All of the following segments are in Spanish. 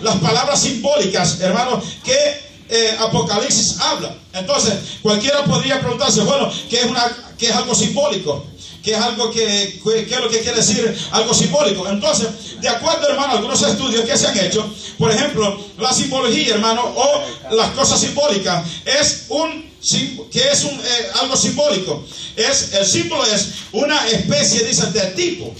las palabras simbólicas, hermanos, que Apocalipsis habla. Entonces, cualquiera podría preguntarse, bueno, ¿qué es algo simbólico? ¿Qué es algo qué es lo que quiere decir algo simbólico? Entonces, de acuerdo, hermano, a algunos estudios que se han hecho, por ejemplo, la simbología, hermano, o las cosas simbólicas, algo simbólico. El símbolo es una especie, dicen, de tipo.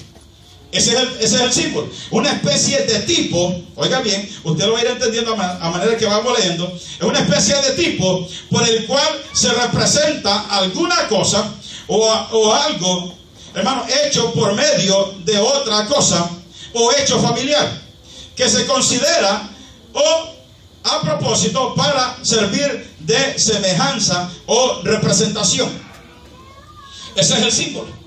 Ese es el símbolo. Una especie de tipo, oiga bien, usted lo va a ir entendiendo a manera que vamos leyendo. Es una especie de tipo por el cual se representa alguna cosa o algo, hermano, hecho por medio de otra cosa o hecho familiar, que se considera o a propósito para servir de semejanza o representación. Ese es el símbolo.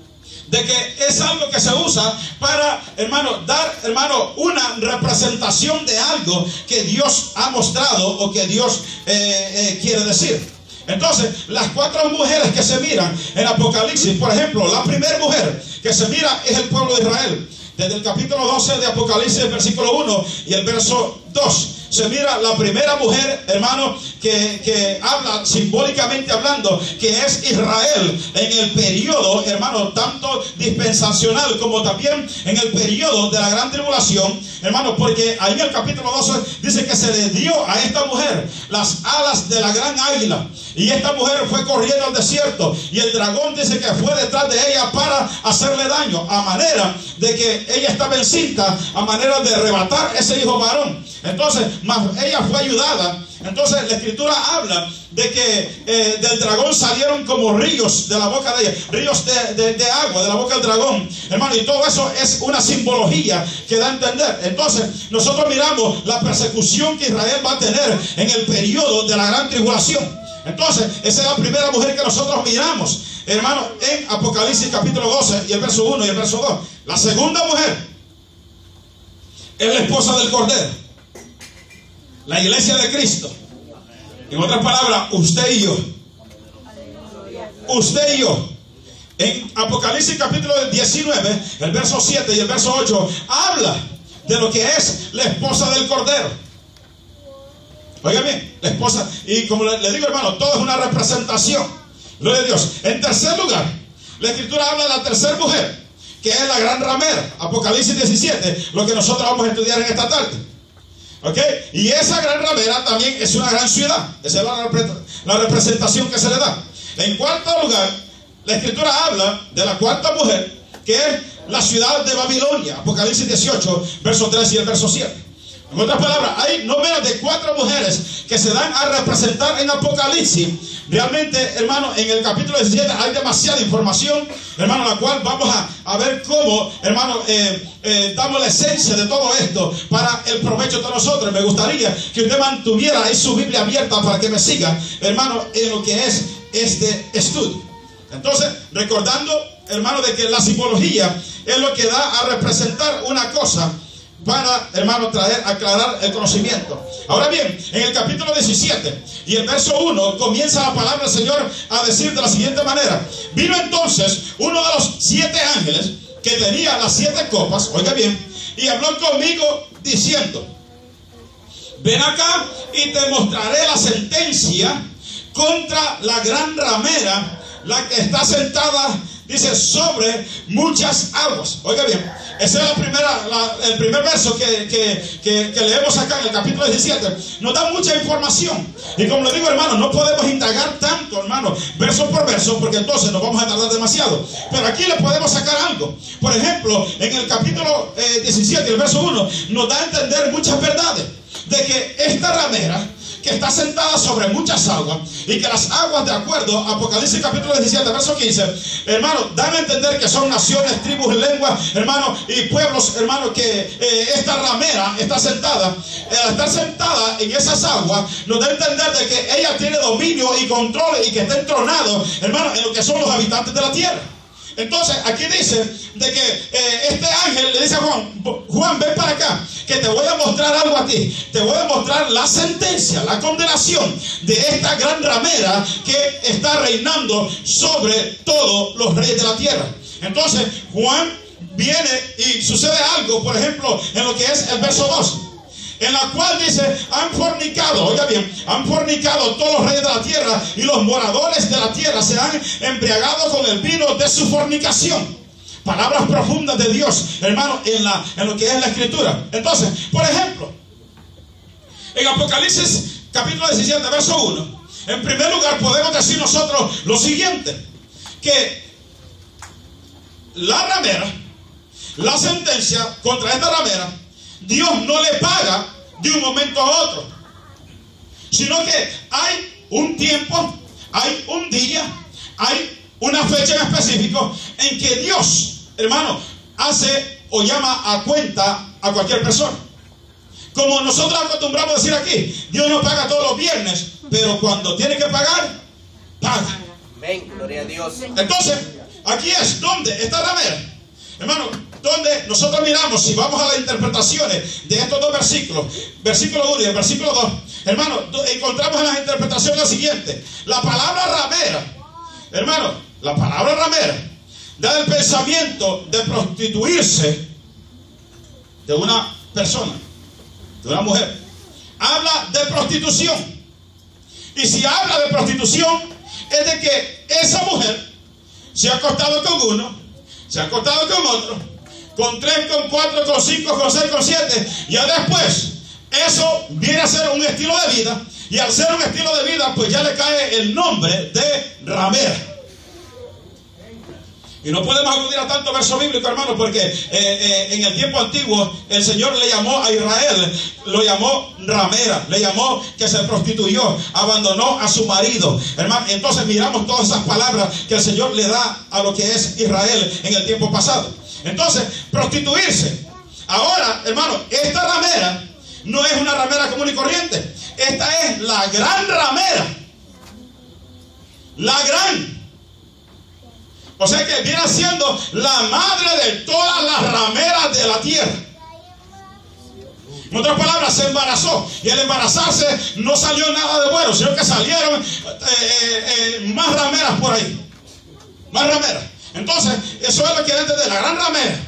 De que es algo que se usa para, hermano, dar, hermano, una representación de algo que Dios ha mostrado o que Dios quiere decir. Entonces, las 4 mujeres que se miran en Apocalipsis, por ejemplo, la primera mujer que se mira es el pueblo de Israel. Desde el capítulo 12 de Apocalipsis, el versículo 1 y el verso 2, se mira la primera mujer, hermano, que habla simbólicamente hablando, que es Israel en el periodo, hermano, tanto dispensacional como también en el periodo de la gran tribulación, hermano, porque ahí en el capítulo 12 dice que se le dio a esta mujer las alas de la gran águila, y esta mujer fue corriendo al desierto, y el dragón dice que fue detrás de ella para hacerle daño, a manera de que ella estaba encinta, a manera de arrebatar ese hijo varón. Entonces, ella fue ayudada. Entonces la escritura habla de que del dragón salieron como ríos de la boca de ella, ríos de agua de la boca del dragón, hermano, y todo eso es una simbología que da a entender. Entonces nosotros miramos la persecución que Israel va a tener en el periodo de la gran tribulación. Entonces esa es la primera mujer que nosotros miramos, hermano, en Apocalipsis capítulo 12 y el verso 1 y el verso 2. La segunda mujer es la esposa del Cordero, la iglesia de Cristo. En otras palabras, usted y yo. Usted y yo. En Apocalipsis capítulo 19, el verso 7 y el verso 8, habla de lo que es la esposa del Cordero. Oiga bien, la esposa. Y como le digo, hermano, todo es una representación. Gloria a Dios. En tercer lugar, la escritura habla de la tercera mujer, que es la gran ramera. Apocalipsis 17, lo que nosotros vamos a estudiar en esta tarde. ¿Ok? Y esa gran ramera también es una gran ciudad. Esa es la representación que se le da. En cuarto lugar, la escritura habla de la cuarta mujer, que es la ciudad de Babilonia. Apocalipsis 18, verso 3 y el verso 7. En otras palabras, hay no menos de 4 mujeres que se dan a representar en Apocalipsis. Realmente, hermano, en el capítulo 17 hay demasiada información, hermano, la cual vamos a ver cómo, hermano, damos la esencia de todo esto para el provecho de nosotros. Me gustaría que usted mantuviera ahí su Biblia abierta para que me siga, hermano, en lo que es este estudio. Entonces, recordando, hermano, de que la simbología es lo que da a representar una cosa para, hermano, aclarar el conocimiento. Ahora bien, en el capítulo 17 y el verso 1 comienza la palabra del Señor a decir de la siguiente manera: vino entonces uno de los 7 ángeles que tenía las 7 copas, oiga bien, y habló conmigo diciendo: ven acá y te mostraré la sentencia contra la gran ramera, la que está sentada, dice, sobre muchas aguas. Oiga bien, ese es el primer verso que leemos acá en el capítulo 17. Nos da mucha información. Y como le digo, hermano, no podemos indagar tanto, hermano, verso por verso, porque entonces nos vamos a tardar demasiado. Pero aquí le podemos sacar algo. Por ejemplo, en el capítulo 17, el verso 1, nos da a entender muchas verdades. De que esta ramera, que está sentada sobre muchas aguas, y que las aguas, de acuerdo a Apocalipsis capítulo 17, verso 15, hermano, dan a entender que son naciones, tribus, lenguas, hermano, y pueblos, hermano, que esta ramera está sentada. Al estar sentada en esas aguas, nos da a entender de que ella tiene dominio y control, y que está entronado, hermano, en lo que son los habitantes de la tierra. Entonces aquí dice de que este ángel le dice a Juan, ven para acá, que te voy a mostrar algo a ti. Te voy a mostrar la sentencia, la condenación de esta gran ramera que está reinando sobre todos los reyes de la tierra. Entonces Juan viene y sucede algo, por ejemplo, en lo que es el verso 2. en la cual dice, han fornicado, oiga bien, han fornicado todos los reyes de la tierra y los moradores de la tierra se han embriagado con el vino de su fornicación. Palabras profundas de Dios, hermano, en lo que es la escritura. Entonces, por ejemplo, en Apocalipsis capítulo 17, verso 1, en primer lugar podemos decir nosotros lo siguiente, que la ramera, la sentencia contra esta ramera, Dios no le paga de un momento a otro, sino que hay un tiempo, hay un día, hay una fecha en específico en que Dios, hermano, hace o llama a cuenta a cualquier persona. Como nosotros acostumbramos a decir aquí, Dios no paga todos los viernes, pero cuando tiene que pagar, paga. Amén, gloria a Dios. Entonces, aquí es donde esta ramera, hermano, donde nosotros miramos, si vamos a las interpretaciones de estos dos versículos, versículo 1 y el versículo 2, hermano, encontramos en las interpretaciones lo siguiente: la palabra ramera, hermano, la palabra ramera da el pensamiento de prostituirse de una persona, de una mujer. Habla de prostitución. Y si habla de prostitución, es de que esa mujer se ha acostado con uno, se ha acostado con otro, con 3, con 4, con 5, con 6, con 7. Ya después, eso viene a ser un estilo de vida. Y al ser un estilo de vida, pues ya le cae el nombre de ramera. Y no podemos acudir a tanto verso bíblico, hermano, porque en el tiempo antiguo el Señor le llamó a Israel, lo llamó ramera, le llamó que se prostituyó, abandonó a su marido, hermano. Entonces miramos todas esas palabras que el Señor le da a lo que es Israel en el tiempo pasado. Entonces, prostituirse. Ahora, hermano, esta ramera no es una ramera común y corriente. Esta es la gran ramera. La gran. O sea que viene siendo la madre de todas las rameras de la tierra. En otras palabras, se embarazó. Y al embarazarse no salió nada de bueno, sino que salieron más rameras por ahí. Más rameras. Entonces, eso es lo que es de la gran ramera.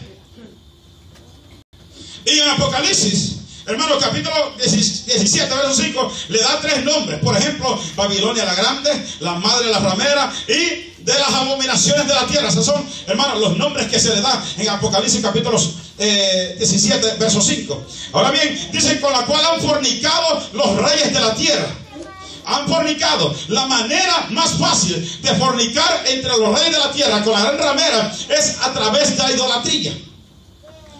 Y en Apocalipsis, hermano, capítulo 17, verso 5, le da 3 nombres. Por ejemplo, Babilonia la grande, la madre de la ramera y de las abominaciones de la tierra. Esos son, hermanos, los nombres que se le da en Apocalipsis capítulo 17, verso 5. Ahora bien, dicen con la cual han fornicado los reyes de la tierra. Han fornicado. La manera más fácil de fornicar entre los reyes de la tierra con la gran ramera es a través de la idolatría.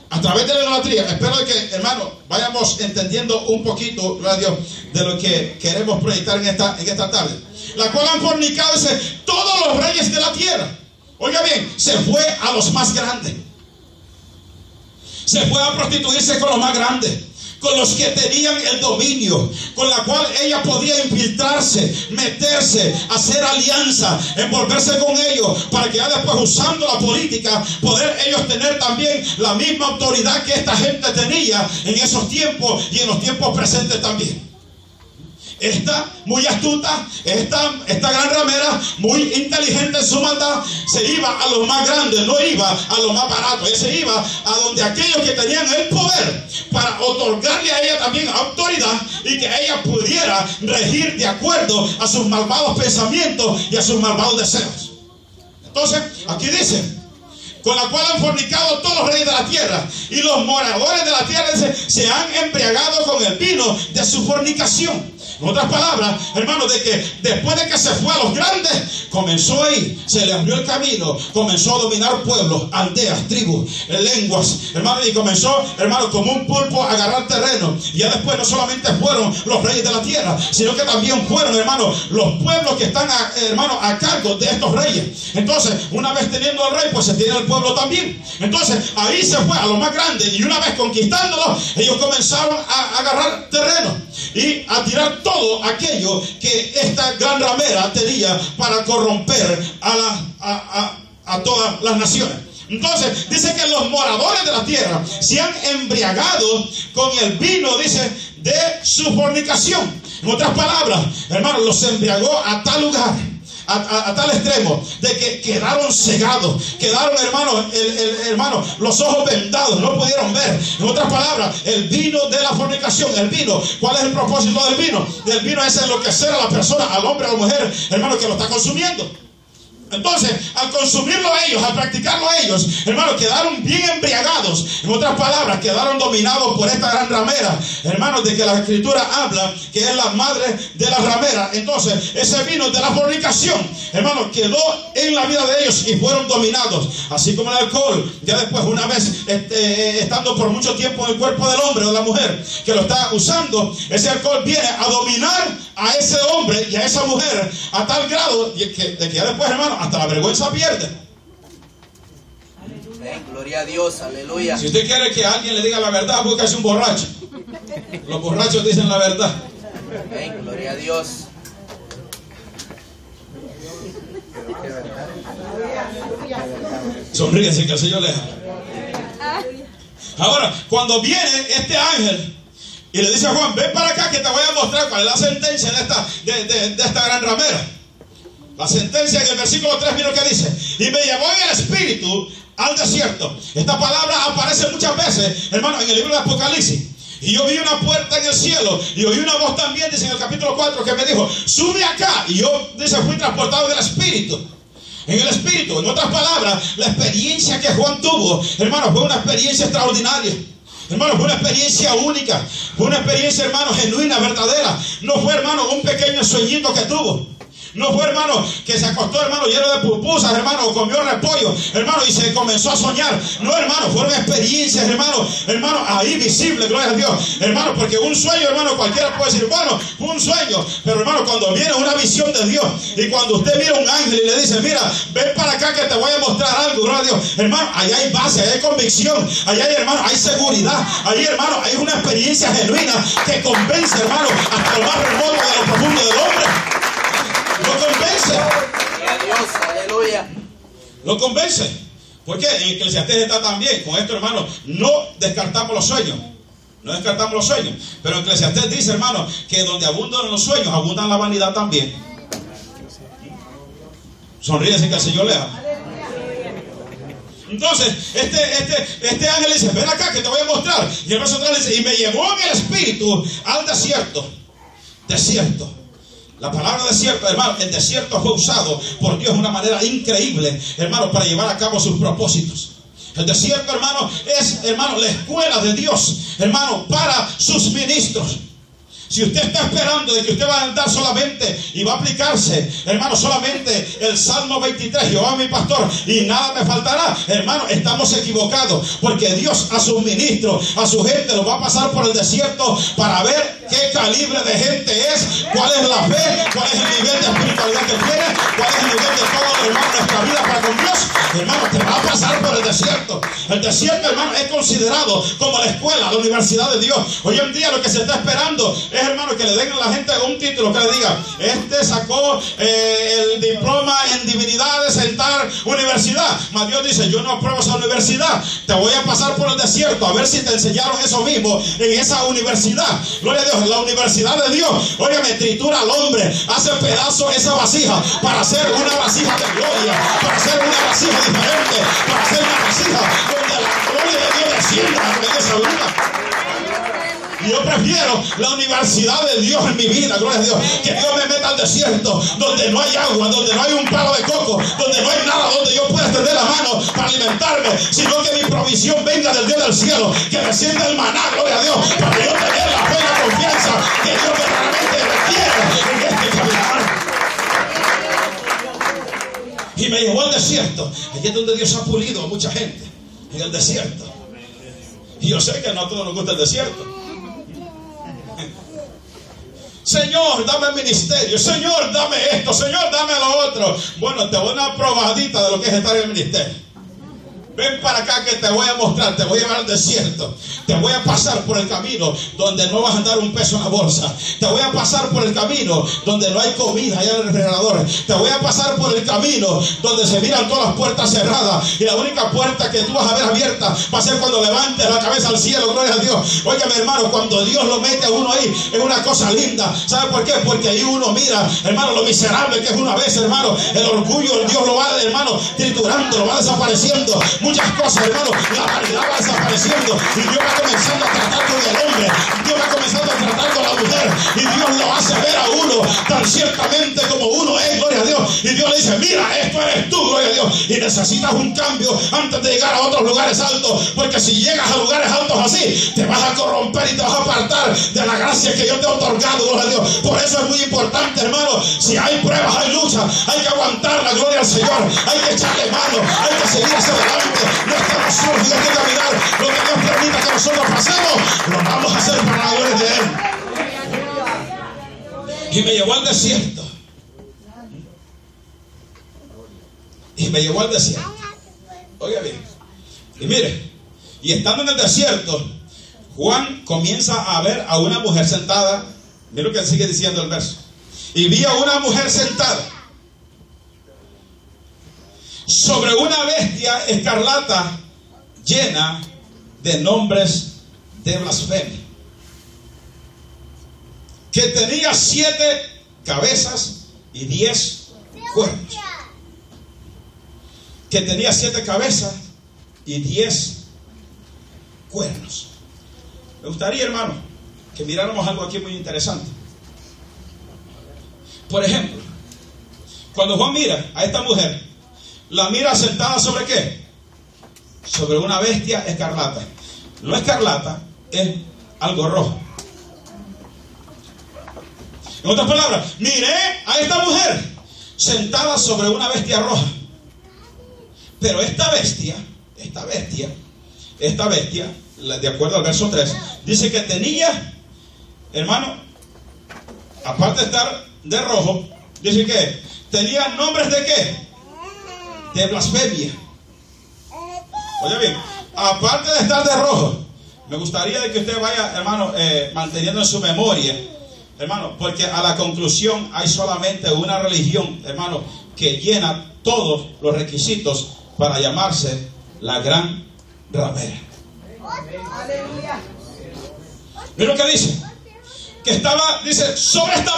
A través de la idolatría. Espero que, hermano, vayamos entendiendo un poquito, gloria a Dios, de lo que queremos proyectar en esta tarde. La cual han fornicado, dice, todos los reyes de la tierra. Oiga bien, se fue a los más grandes. Se fue a prostituirse con los más grandes, con los que tenían el dominio, con la cual ella podía infiltrarse, meterse, hacer alianza, envolverse con ellos, para que ya después, usando la política, poder ellos tener también la misma autoridad que esta gente tenía en esos tiempos y en los tiempos presentes también. Esta muy astuta, esta gran ramera, muy inteligente en su maldad, se iba a los más grandes, no iba a los más baratos. Ella se iba a donde aquellos que tenían el poder, para otorgarle a ella también autoridad y que ella pudiera regir de acuerdo a sus malvados pensamientos y a sus malvados deseos. Entonces, aquí dice, con la cual han fornicado todos los reyes de la tierra, y los moradores de la tierra, dice, se han embriagado con el vino de su fornicación. En otras palabras, hermano, de que después de que se fue a los grandes, comenzó ahí, se le abrió el camino, comenzó a dominar pueblos, aldeas, tribus, lenguas, hermano, y comenzó, hermano, como un pulpo a agarrar terreno. Y ya después no solamente fueron los reyes de la tierra, sino que también fueron, hermano, los pueblos que están, hermano, a cargo de estos reyes. Entonces, una vez teniendo al rey, pues se tiene el pueblo también. Entonces, ahí se fue a los más grandes, y una vez conquistándolos, ellos comenzaron a agarrar terreno y a tirar todo aquello que esta gran ramera tenía para corromper a todas las naciones. Entonces dice que los moradores de la tierra se han embriagado con el vino, dice, de su fornicación. En otras palabras, hermanos, los embriagó a tal lugar, a tal extremo de que quedaron cegados, quedaron, hermano, los ojos vendados, no pudieron ver. En otras palabras, el vino de la fornicación, el vino, ¿cuál es el propósito del vino? El vino es enloquecer a la persona, al hombre, a la mujer, hermano, que lo está consumiendo. Entonces, al consumirlo ellos, al practicarlo ellos, hermanos, quedaron bien embriagados. En otras palabras, quedaron dominados por esta gran ramera, hermanos, de que la Escritura habla que es la madre de la ramera. Entonces, ese vino de la fornicación, hermanos, quedó en la vida de ellos y fueron dominados. Así como el alcohol, ya después, una vez estando por mucho tiempo en el cuerpo del hombre o de la mujer que lo está usando, ese alcohol viene a dominar a ese hombre y a esa mujer a tal grado de que ya después, hermano, hasta la vergüenza pierde. Gloria a Dios, aleluya. Si usted quiere que alguien le diga la verdad, búsquese un borracho. Los borrachos dicen la verdad. Gloria a Dios. Sonríese, que el Señor le ama. Ahora, cuando viene este ángel y le dice a Juan, ven para acá que te voy a mostrar cuál es la sentencia de esta gran ramera. La sentencia en el versículo 3, mira lo que dice: y me llevó en el espíritu al desierto. Esta palabra aparece muchas veces, hermano, en el libro de Apocalipsis. Y yo vi una puerta en el cielo y oí una voz también, dice en el capítulo 4, que me dijo, sube acá. Y yo, dice, fui transportado en el espíritu. En el espíritu, en otras palabras, la experiencia que Juan tuvo, hermano, fue una experiencia extraordinaria. Hermano, fue una experiencia única. Fue una experiencia, hermano, genuina, verdadera. No fue, hermano, un pequeño sueñito que tuvo. No fue, hermano, que se acostó, hermano, lleno de pupusas, hermano, comió repollo, hermano, y se comenzó a soñar. No, hermano, fueron experiencias, hermano, ahí visibles, gloria a Dios. Hermano, porque un sueño, hermano, cualquiera puede decir, bueno, fue un sueño. Pero, hermano, cuando viene una visión de Dios y cuando usted mira a un ángel y le dice, mira, ven para acá que te voy a mostrar algo, gloria a Dios. Hermano, ahí hay base, ahí hay convicción, ahí hay, hermano, hay seguridad. Ahí, hermano, hay una experiencia genuina que convence, hermano, hasta lo más remoto de lo profundo del hombre. Lo convence. Dios, aleluya. Lo convence. ¿Por qué? En Eclesiastés está también. Con esto, hermano, no descartamos los sueños. No descartamos los sueños. Pero Eclesiastés dice, hermano, que donde abundan los sueños, abundan la vanidad también. Sonríese, que el Señor le ama. Entonces, este ángel dice, ven acá que te voy a mostrar. Y el verso 3 dice, y me llevó en el espíritu al desierto. Desierto. La palabra desierto, hermano, el desierto fue usado por Dios de una manera increíble, hermano, para llevar a cabo sus propósitos. El desierto, hermano, es, hermano, la escuela de Dios, hermano, para sus ministros. Si usted está esperando de que usted va a andar solamente y va a aplicarse, hermano, solamente el Salmo 23, Jehová mi pastor y nada me faltará, hermano, estamos equivocados, porque Dios a sus ministros, a su gente, los va a pasar por el desierto para ver qué calibre de gente es, cuál es la fe, cuál es el nivel de espiritualidad que tiene, cuál es el nivel de todo, hermano, nuestra vida para con Dios. Hermano, te va a pasar por el desierto. El desierto, hermano, es considerado como la escuela, la universidad de Dios. Hoy en día lo que se está esperando es, hermano, que le den a la gente un título que le diga, este sacó el diploma en divinidades en tal universidad. Mas Dios dice, yo no apruebo esa universidad, te voy a pasar por el desierto a ver si te enseñaron eso mismo en esa universidad. Gloria a Dios, la universidad de Dios, óyeme, tritura al hombre, hace pedazos esa vasija para hacer una vasija de gloria, para hacer una vasija diferente, para hacer una vasija donde la gloria de Dios descienda en esa vida. Y yo prefiero la universidad de Dios en mi vida, gloria a Dios, que Dios me meta al desierto, donde no hay agua, donde no hay un palo de coco, donde no hay nada donde yo pueda extender la mano para alimentarme, sino que mi provisión venga del Dios del cielo, que descienda el maná, gloria a Dios, para yo tener la fe y la confianza que Dios verdaderamente requiere en este caminar. Y me llevó al desierto. Allí es donde Dios ha pulido a mucha gente, en el desierto. Y yo sé que no a todos nos gusta el desierto. Señor, dame ministerio. Señor, dame esto. Señor, dame lo otro. Bueno, te voy a dar una probadita de lo que es estar en el ministerio. ven para acá que te voy a mostrar, te voy a llevar al desierto, te voy a pasar por el camino donde no vas a andar un peso en la bolsa, te voy a pasar por el camino donde no hay comida allá en el refrigerador, te voy a pasar por el camino donde se miran todas las puertas cerradas y la única puerta que tú vas a ver abierta va a ser cuando levantes la cabeza al cielo, gloria a Dios. Óigame, hermano, cuando Dios lo mete a uno ahí, es una cosa linda. ¿Sabe por qué? Porque ahí uno mira, hermano, lo miserable que es una vez, hermano, el orgullo, Dios lo va, hermano, triturando, lo va desapareciendo. Muchas cosas, hermano, la vanidad va desapareciendo y Dios va comenzando a tratar con el hombre, Dios va comenzando a tratar con la mujer y Dios lo hace ver a uno tan ciertamente como uno es, gloria a Dios. Y Dios le dice, mira, esto eres tú, gloria a Dios, y necesitas un cambio antes de llegar a otros lugares altos, porque si llegas a lugares altos así, te vas a corromper y te vas a apartar de la gracia que yo te he otorgado, gloria a Dios. Por eso es muy importante, hermano, si hay pruebas, hay lucha, hay que aguantar la gloria al Señor, hay que echarle mano, hay que seguir hacia adelante. No estamos solos, hay que caminar. Lo que Dios permita que nosotros pasemos, lo vamos a hacer para la gloria de Él. Y me llevó al desierto. Y me llevó al desierto. Oiga bien. Y mire, y estando en el desierto, Juan comienza a ver a una mujer sentada. Mira lo que sigue diciendo el verso. Y vi a una mujer sentada sobre una bestia escarlata llena de nombres de blasfemia, que tenía 7 cabezas y 10 cuernos. Que tenía 7 cabezas y 10 cuernos. Me gustaría, hermano, que miráramos algo aquí muy interesante. Por ejemplo, cuando Juan mira a esta mujer, la mira sentada sobre ¿qué? Sobre una bestia escarlata. Lo escarlata es algo rojo. En otras palabras, miré a esta mujer sentada sobre una bestia roja. Pero esta bestia, de acuerdo al verso 3, dice que tenía, hermano, aparte de estar de rojo, dice que tenía nombres de ¿qué? De blasfemia. Oye bien, aparte de estar de rojo, me gustaría de que usted vaya, hermano, manteniendo en su memoria, hermano, porque a la conclusión hay solamente una religión, hermano, que llena todos los requisitos para llamarse la gran ramera. Mira lo que dice, que estaba, dice, sobre esta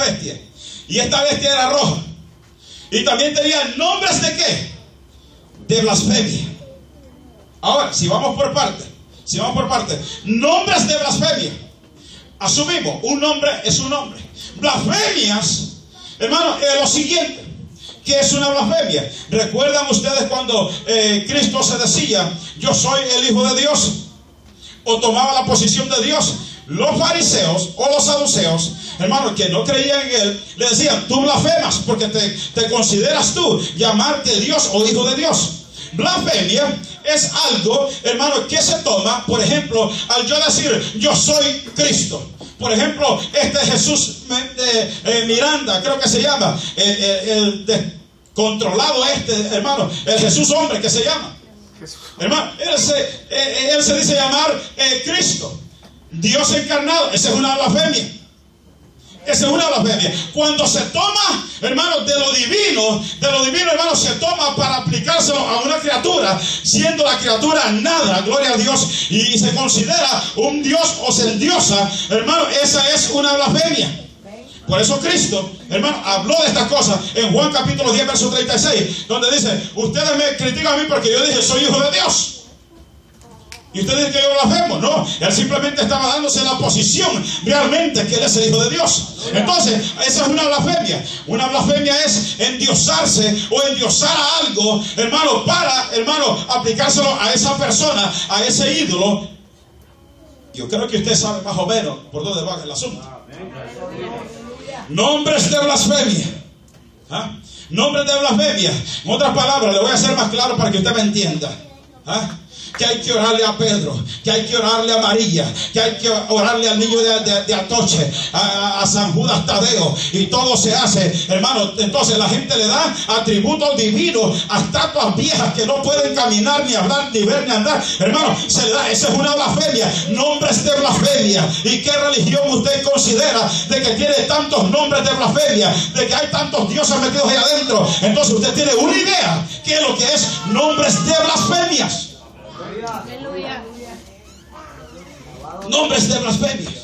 bestia, y esta bestia era roja, y también tenía nombres de ¿qué? De blasfemia. Ahora, si vamos por parte, nombres de blasfemia, asumimos, un nombre es un nombre. Blasfemias, hermano, es lo siguiente. ¿Qué es una blasfemia? ¿Recuerdan ustedes cuando Cristo se decía, yo soy el Hijo de Dios? O tomaba la posición de Dios. Los fariseos o los saduceos, hermanos, que no creían en Él, le decían, tú blasfemas porque te consideras tú llamarte Dios o Hijo de Dios. Blasfemia es algo, hermano, que se toma, por ejemplo, al yo decir, yo soy Cristo. Por ejemplo, este Jesús Miranda, creo que se llama, el descontrolado hermano, el Jesús hombre que se llama. Hermano, él se dice llamar Cristo, Dios encarnado. Esa es una blasfemia. Esa es una blasfemia. Cuando se toma, hermano, de lo divino, hermano, se toma para aplicárselo a una criatura, siendo la criatura nada, gloria a Dios, y se considera un Dios o se endiosa, hermano, esa es una blasfemia. Por eso Cristo, hermano, habló de estas cosas en Juan capítulo 10, verso 36, donde dice, ustedes me critican a mí porque yo dije, soy hijo de Dios. Y ustedes dicen que yo blasfemo. No, él simplemente estaba dándose la posición realmente que él es el Hijo de Dios. Entonces, esa es una blasfemia. Una blasfemia es endiosarse o endiosar a algo, hermano, para, hermano, aplicárselo a esa persona, a ese ídolo. Yo creo que usted sabe más o menos por dónde va el asunto. Nombres de blasfemia. ¿Ah? Nombres de blasfemia. En otras palabras, le voy a hacer más claro para que usted me entienda. ¿Ah? que hay que orarle a Pedro, que hay que orarle a María, que hay que orarle al niño de Atoche, a San Judas Tadeo, y todo se hace, hermano. Entonces la gente le da atributos divinos a estatuas viejas que no pueden caminar, ni hablar, ni ver, ni andar, hermano. Se le da, esa es una blasfemia, nombres de blasfemia. ¿Y qué religión usted considera de que tiene tantos nombres de blasfemia, de que hay tantos dioses metidos ahí adentro? Entonces usted tiene una idea que es lo que es nombres de blasfemias. Aleluya. Nombres de blasfemias.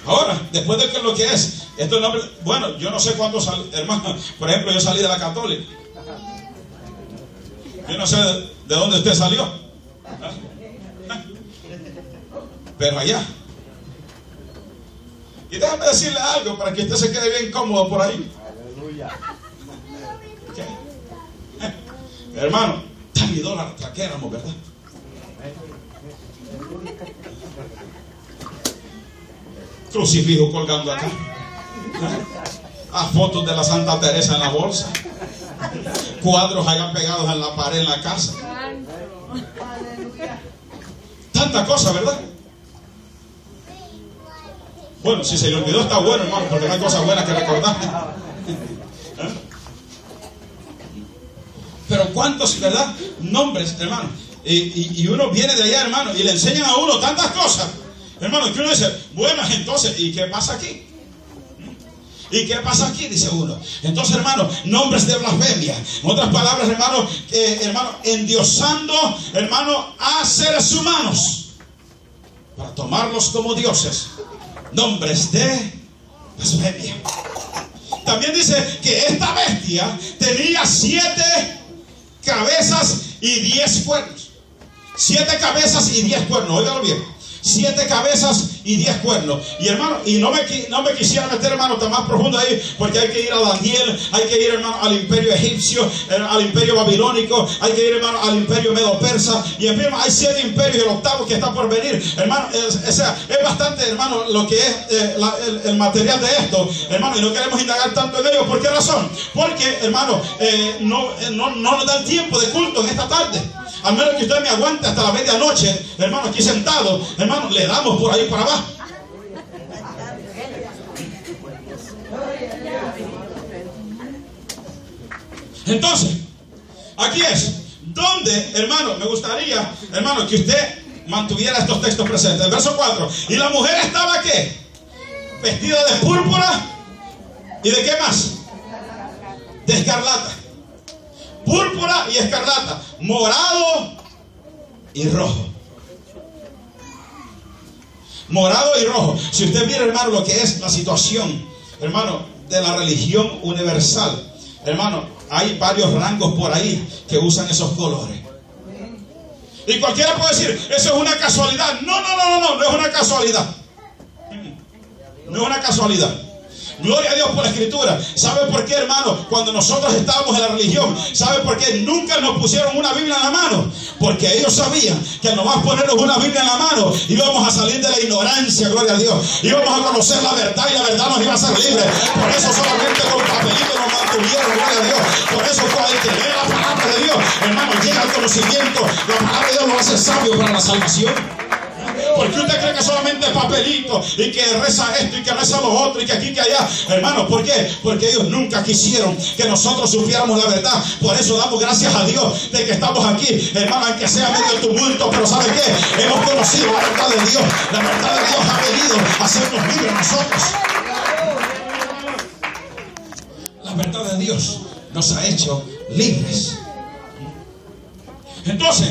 Ahora, después de que lo que es estos nombres, bueno, yo no sé cuándo salí, hermano. Por ejemplo, yo salí de la católica. Yo no sé de dónde usted salió, pero allá. Y déjame decirle algo para que usted se quede bien cómodo por ahí. ¿Qué? Hermano, tan idólatra que éramos, ¿verdad? Crucifijo colgando acá, a fotos de la Santa Teresa en la bolsa, cuadros allá pegados en la pared en la casa, tanta cosa, ¿verdad? Bueno, si se le olvidó está bueno, hermano, porque no hay cosas buenas que recordar. Pero cuántos, ¿verdad? Nombres, hermano. Y uno viene de allá, hermano, y le enseñan a uno tantas cosas, hermano, que uno dice, bueno, entonces, ¿y qué pasa aquí? ¿Y qué pasa aquí? Dice uno. Entonces, hermano, nombres de blasfemia. En otras palabras, hermano, endiosando, hermano, a seres humanos para tomarlos como dioses. Nombres de blasfemia. También dice que esta bestia tenía 7 cabezas y 10 cuernos. 7 cabezas y 10 cuernos. Óigalo bien. 7 cabezas y 10 cuernos. Y hermano, y no me quisiera meter, hermano, tan más profundo ahí, porque hay que ir a Daniel, hay que ir, hermano, al imperio egipcio, al imperio babilónico, hay que ir, hermano, al imperio medo-persa, y en fin, hay 7 imperios y el octavo que está por venir, hermano. Es bastante, hermano, lo que es el material de esto, hermano, y no queremos indagar tanto en ello. ¿Por qué razón? Porque, hermano, no nos da el tiempo de culto en esta tarde. Al menos que usted me aguante hasta la medianoche, hermano, aquí sentado, hermano, le damos por ahí para abajo. Entonces, aquí es donde, hermano, me gustaría, hermano, que usted mantuviera estos textos presentes. El verso 4. Y la mujer estaba, ¿qué? Vestida de púrpura. ¿Y de qué más? De escarlata. Púrpura y escarlata, morado y rojo. Morado y rojo. Si usted mira, hermano, lo que es la situación, hermano, de la religión universal, hermano, hay varios rangos por ahí que usan esos colores. Y cualquiera puede decir, eso es una casualidad. No es una casualidad. No es una casualidad. Gloria a Dios por la escritura. ¿Sabe por qué, hermano? Cuando nosotros estábamos en la religión, ¿sabe por qué nunca nos pusieron una Biblia en la mano? Porque ellos sabían que al nomás ponernos una Biblia en la mano íbamos a salir de la ignorancia, gloria a Dios. Íbamos a conocer la verdad y la verdad nos iba a hacer libres. Por eso solamente con papelitos nos mantuvieron, gloria a Dios. Por eso cuando el que lee la palabra de Dios, hermano, llega al conocimiento. La palabra de Dios lo hace sabio para la salvación. Porque usted cree que solamente es papelito y que reza esto y que reza lo otro y que aquí que allá, hermano. ¿Por qué? Porque ellos nunca quisieron que nosotros supiéramos la verdad. Por eso damos gracias a Dios de que estamos aquí, hermano, aunque sea medio tumulto. Pero ¿sabe qué? Hemos conocido la verdad de Dios. La verdad de Dios ha venido a hacernos libres a nosotros. La verdad de Dios nos ha hecho libres. Entonces,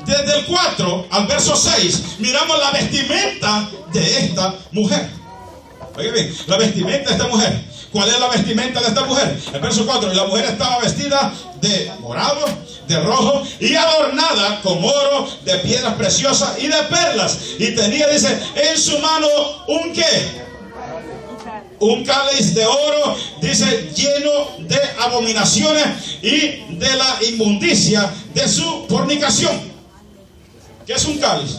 desde el 4 al verso 6, miramos la vestimenta de esta mujer. Oiga bien, la vestimenta de esta mujer. ¿Cuál es la vestimenta de esta mujer? El verso 4, la mujer estaba vestida de morado, de rojo y adornada con oro, de piedras preciosas y de perlas. Y tenía, dice, en su mano un ¿qué? Un cáliz de oro, dice, lleno de abominaciones y de la inmundicia de su fornicación. ¿Qué es un cáliz?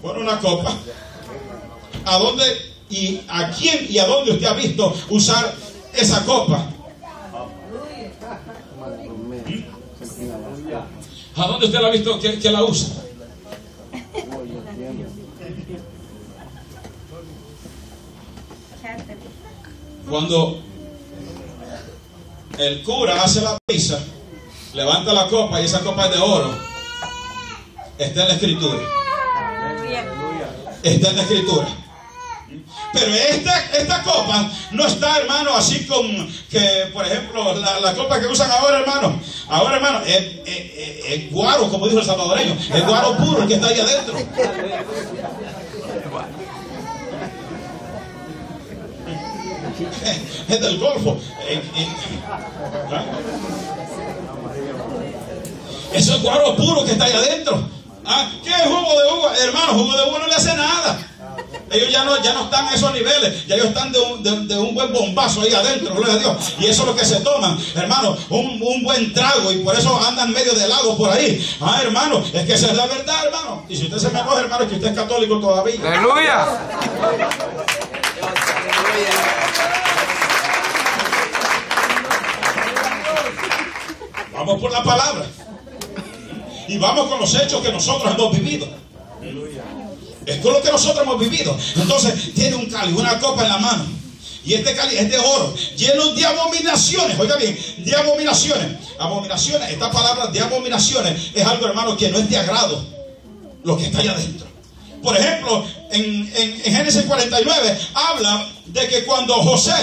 Bueno, una copa. ¿A dónde y a quién y a dónde usted ha visto usar esa copa? ¿A dónde usted la ha visto que la usa? Cuando el cura hace la misa, levanta la copa y esa copa es de oro, está en la escritura. Está en la escritura. Pero esta copa no está, hermano, así como que, por ejemplo, la copa que usan ahora, hermano. Ahora, hermano, es guaro, como dijo el salvadoreño. Es guaro puro el que está ahí adentro. Es del Golfo. Eso es guaro puro que está ahí adentro. ¿Qué es jugo de uva? Hermano, jugo de uva no le hace nada. Ellos ya no están a esos niveles. Ya ellos están de un buen bombazo ahí adentro, gloria a Dios. Y eso es lo que se toman, hermano, un buen trago. Y por eso andan medio de lado por ahí. Hermano, es que esa es la verdad, hermano. Y si usted se me enoja, hermano, es que usted es católico todavía. ¡Aleluya! Vamos por la palabra. Y vamos con los hechos que nosotros hemos vivido. Esto es lo que nosotros hemos vivido. Entonces tiene un cáliz, una copa en la mano. Y este cáliz es de oro, lleno de abominaciones. Oiga bien, de abominaciones. Abominaciones, esta palabra de abominaciones es algo, hermano, que no es de agrado. Lo que está allá adentro. Por ejemplo, en Génesis 49 habla de que cuando José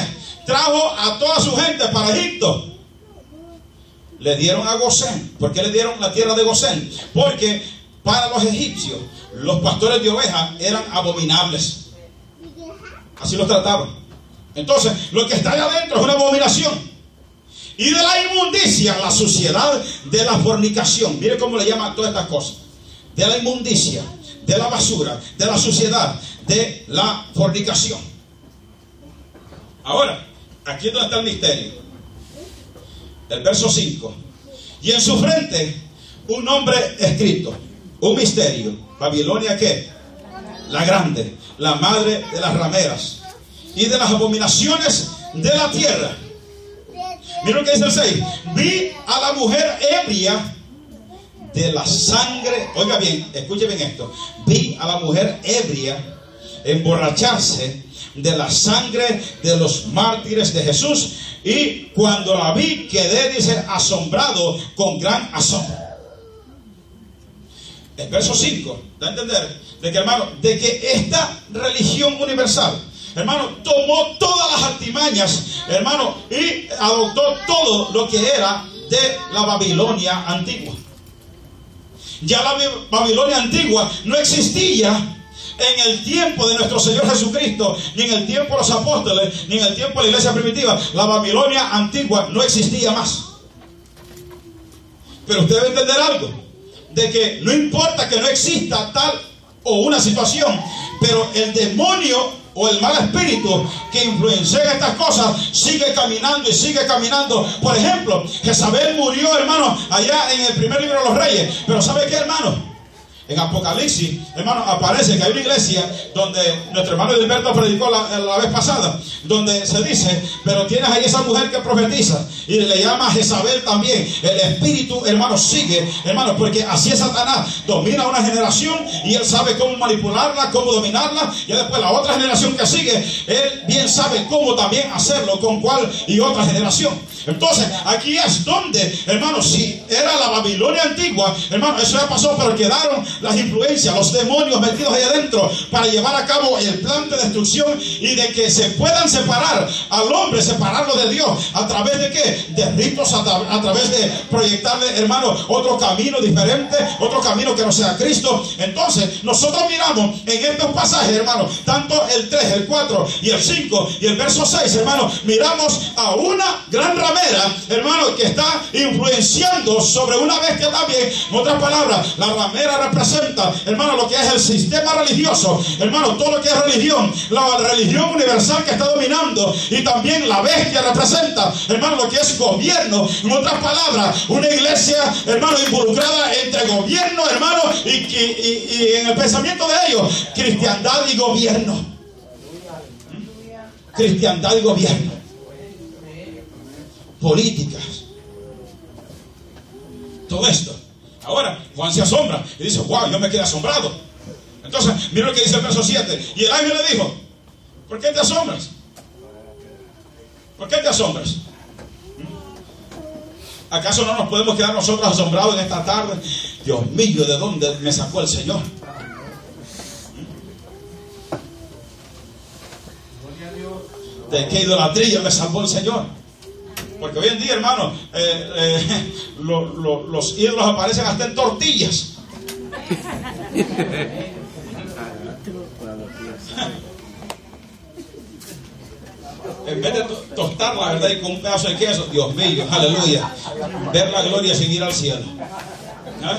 trajo a toda su gente para Egipto, le dieron a Gosén. ¿Por qué le dieron la tierra de Gosén? Porque para los egipcios, los pastores de ovejas eran abominables. Así los trataban. Entonces, lo que está allá adentro es una abominación. Y de la inmundicia, la suciedad de la fornicación. Mire cómo le llaman todas estas cosas. De la inmundicia, de la basura, de la suciedad, de la fornicación. Ahora, aquí es donde está el misterio. El verso 5. Y en su frente un nombre escrito. Un misterio. Babilonia, ¿qué? La grande, la madre de las rameras y de las abominaciones de la tierra. Mira lo que dice el 6. Vi a la mujer ebria de la sangre. Oiga bien, escuche bien esto. Vi a la mujer ebria emborracharse de la sangre de los mártires de Jesús. Y cuando la vi, quedé, dice, asombrado con gran asombro. El verso 5 da a entender de que, hermano, de que esta religión universal, hermano, tomó todas las artimañas, hermano, y adoptó todo lo que era de la Babilonia antigua. Ya la Babilonia antigua no existía en el tiempo de nuestro Señor Jesucristo, ni en el tiempo de los apóstoles, ni en el tiempo de la iglesia primitiva. La Babilonia antigua no existía más. Pero usted debe entender algo, de que no importa que no exista tal o una situación, pero el demonio o el mal espíritu que influencia estas cosas sigue caminando y sigue caminando. Por ejemplo, Jezabel murió, hermano, allá en el primer libro de los Reyes. Pero ¿sabe qué, hermano? En Apocalipsis, hermano, aparece que hay una iglesia donde nuestro hermano Gilberto predicó la vez pasada, donde se dice, pero tienes ahí esa mujer que profetiza y le llama Jezabel también. El espíritu, hermano, sigue, hermano, porque así es Satanás. Domina una generación y él sabe cómo manipularla, cómo dominarla, y después la otra generación que sigue, él bien sabe cómo también hacerlo con cuál y otra generación. Entonces, aquí es donde, hermano, si era la Babilonia antigua, hermano, eso ya pasó, pero quedaron las influencias, los demonios metidos ahí adentro para llevar a cabo el plan de destrucción y de que se puedan separar al hombre, separarlo de Dios. ¿A través de qué? De ritos, a través de proyectarle, hermano, otro camino diferente, otro camino que no sea Cristo. Entonces, nosotros miramos en estos pasajes, hermano, tanto el 3, el 4 y el 5 y el verso 6, hermano, miramos a una gran ramera, hermano, que está influenciando sobre una bestia también. En otras palabras, la ramera representa, hermano, lo que es el sistema religioso, hermano, todo lo que es religión, la religión universal que está dominando, y también la bestia representa, hermano, lo que es gobierno. En otras palabras, una iglesia, hermano, involucrada entre gobierno, hermano, y en el pensamiento de ellos, cristiandad y gobierno. Cristiandad y gobierno. Políticas. Todo esto. Ahora Juan se asombra y dice, wow, yo me quedé asombrado. Entonces, mira lo que dice el verso 7. Y el ángel le dijo, ¿por qué te asombras? ¿Por qué te asombras? ¿Acaso no nos podemos quedar nosotros asombrados en esta tarde? Dios mío, ¿de dónde me sacó el Señor? ¿De qué idolatría me salvó el Señor? Porque hoy en día, hermano, los ídolos aparecen hasta en tortillas. En vez de tostarla, ¿verdad? Y con un pedazo de queso, Dios mío, aleluya. Ver la gloria sin ir al cielo. ¿Ah?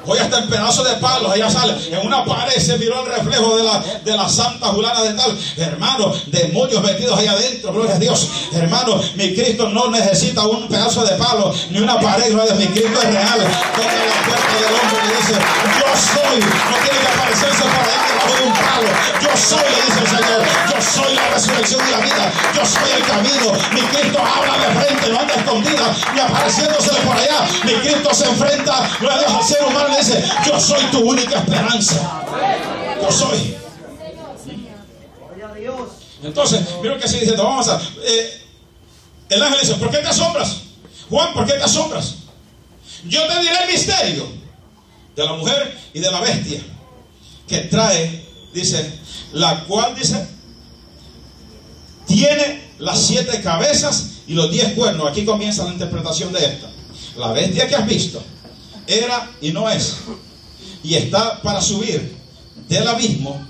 Hoy hasta en pedazos de palos, allá sale, en una pared se miró el reflejo de la Santa Julana de tal. Hermano, demonios metidos allá adentro, gloria a Dios. Hermano, mi Cristo no necesita un pedazo de palo, ni una pared, gloria a Dios. Mi Cristo es real. Toca la puerta del hombre y dice, yo soy. No tiene que aparecerse por allá debajo de un palo. Yo soy, le dice el Señor. Yo soy la resurrección y la vida. Yo soy el camino. Mi Cristo habla de frente, no anda escondida, ni apareciéndose por allá. Mi Cristo se enfrenta, gloria a Dios, al ser humano. Dice, yo soy tu única esperanza. Yo soy. Entonces, mira que sigue diciendo, vamos a el ángel dice, ¿por qué te asombras? Juan, ¿por qué te asombras? Yo te diré el misterio de la mujer y de la bestia que trae, dice, la cual, dice, tiene las 7 cabezas y los 10 cuernos. Aquí comienza la interpretación de esta. La bestia que has visto era y no es, y está para subir del abismo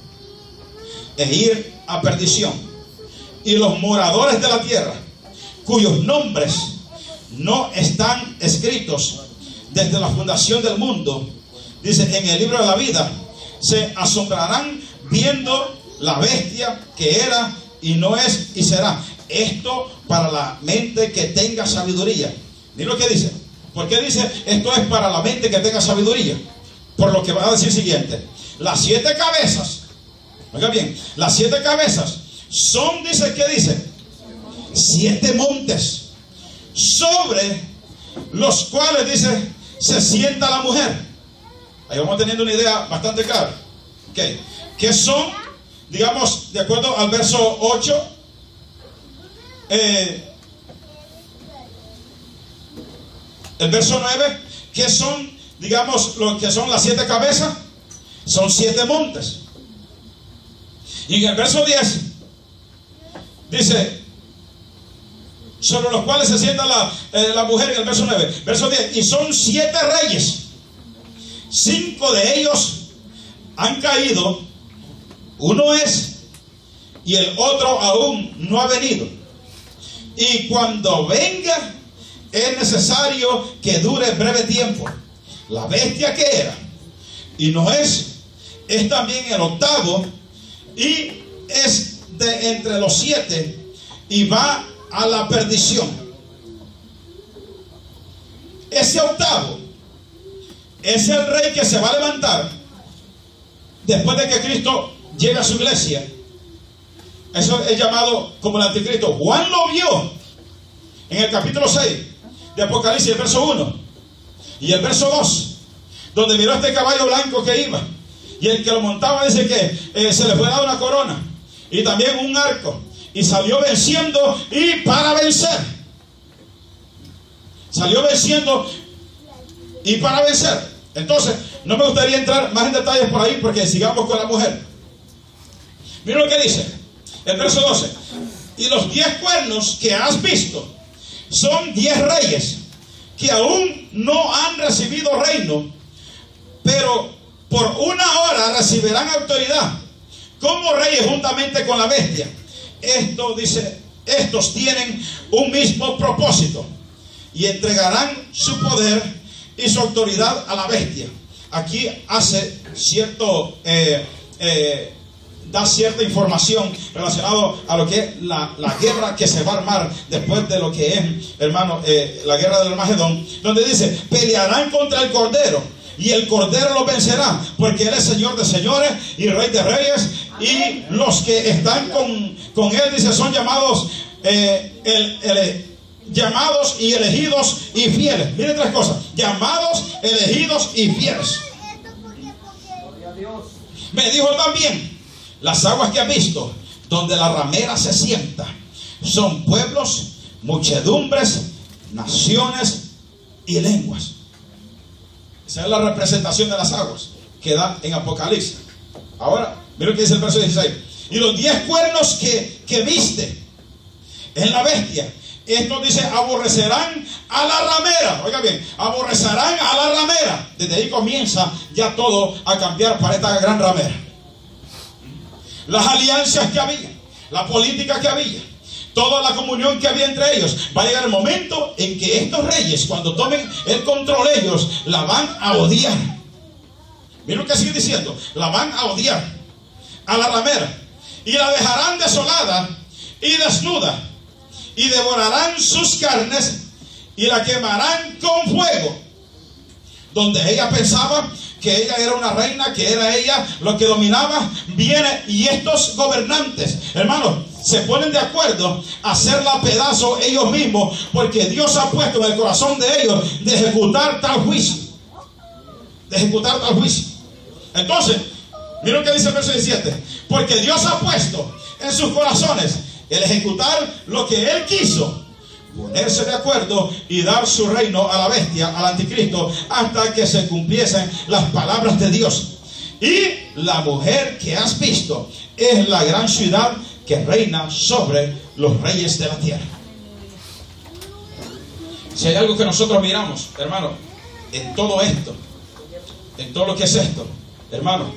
e ir a perdición. Y los moradores de la tierra, cuyos nombres no están escritos desde la fundación del mundo, dice, en el libro de la vida, se asombrarán viendo la bestia que era y no es y será. Esto para la mente que tenga sabiduría. Mira lo que dice. ¿Por qué dice esto es para la mente que tenga sabiduría? Por lo que va a decir siguiente. Las 7 cabezas, oiga bien, las 7 cabezas son, dice, ¿qué dice? 7 montes, sobre los cuales, dice, se sienta la mujer. Ahí vamos teniendo una idea bastante clara. Okay. ¿Qué son? Digamos, de acuerdo al verso 8, el verso 9, ¿qué son, digamos, lo que son las 7 cabezas? Son 7 montes. Y en el verso 10 dice, sobre los cuales se sienta la mujer, en el verso 9. Verso 10, y son 7 reyes. 5 de ellos han caído, uno es, y el otro aún no ha venido. Y cuando venga, es necesario que dure breve tiempo. La bestia que era y no es también el octavo, y es de entre los 7 y va a la perdición. Ese octavo es el rey que se va a levantar después de que Cristo llegue a su iglesia. Eso es llamado como el anticristo. Juan lo vio en el capítulo 6 de Apocalipsis, el verso 1 y el verso 2, donde miró este caballo blanco que iba, y el que lo montaba dice que se le fue dada una corona y también un arco, y salió venciendo y para vencer. Salió venciendo y para vencer. Entonces, no me gustaría entrar más en detalles por ahí, porque sigamos con la mujer. Mira lo que dice el verso 12. Y los 10 cuernos que has visto son 10 reyes que aún no han recibido reino, pero por una hora recibirán autoridad como reyes juntamente con la bestia. Esto dice, estos tienen un mismo propósito y entregarán su poder y su autoridad a la bestia. Aquí hace cierto da cierta información relacionado a lo que es la guerra que se va a armar después de lo que es, hermano, la guerra del Armagedón, donde dice, pelearán contra el Cordero y el Cordero lo vencerá, porque Él es Señor de señores y Rey de reyes, y los que están con Él, dice, son llamados llamados y elegidos y fieles. Miren tres cosas: llamados, elegidos y fieles. Me dijo también: las aguas que has visto, donde la ramera se sienta, son pueblos, muchedumbres, naciones y lenguas. Esa es la representación de las aguas que da en Apocalipsis. Ahora, mira lo que dice el verso 16. Y los 10 cuernos que viste en la bestia, estos dice, aborrecerán a la ramera. Oiga bien, aborrecerán a la ramera. Desde ahí comienza ya todo a cambiar para esta gran ramera. Las alianzas que había, la política que había, toda la comunión que había entre ellos. Va a llegar el momento en que estos reyes, cuando tomen el control, ellos la van a odiar. Miren lo que sigue diciendo: la van a odiar a la ramera, y la dejarán desolada y desnuda, y devorarán sus carnes y la quemarán con fuego. Donde ella pensaba que ella era una reina, que era ella lo que dominaba, viene y estos gobernantes, hermanos, se ponen de acuerdo a hacerla a pedazos ellos mismos, porque Dios ha puesto en el corazón de ellos de ejecutar tal juicio. De ejecutar tal juicio. Entonces, miren lo que dice el verso 17: porque Dios ha puesto en sus corazones el ejecutar lo que Él quiso, ponerse de acuerdo y dar su reino a la bestia, al anticristo, hasta que se cumpliesen las palabras de Dios. Y la mujer que has visto es la gran ciudad que reina sobre los reyes de la tierra. Si hay algo que nosotros miramos, hermano, en todo esto, en todo lo que es esto, hermano,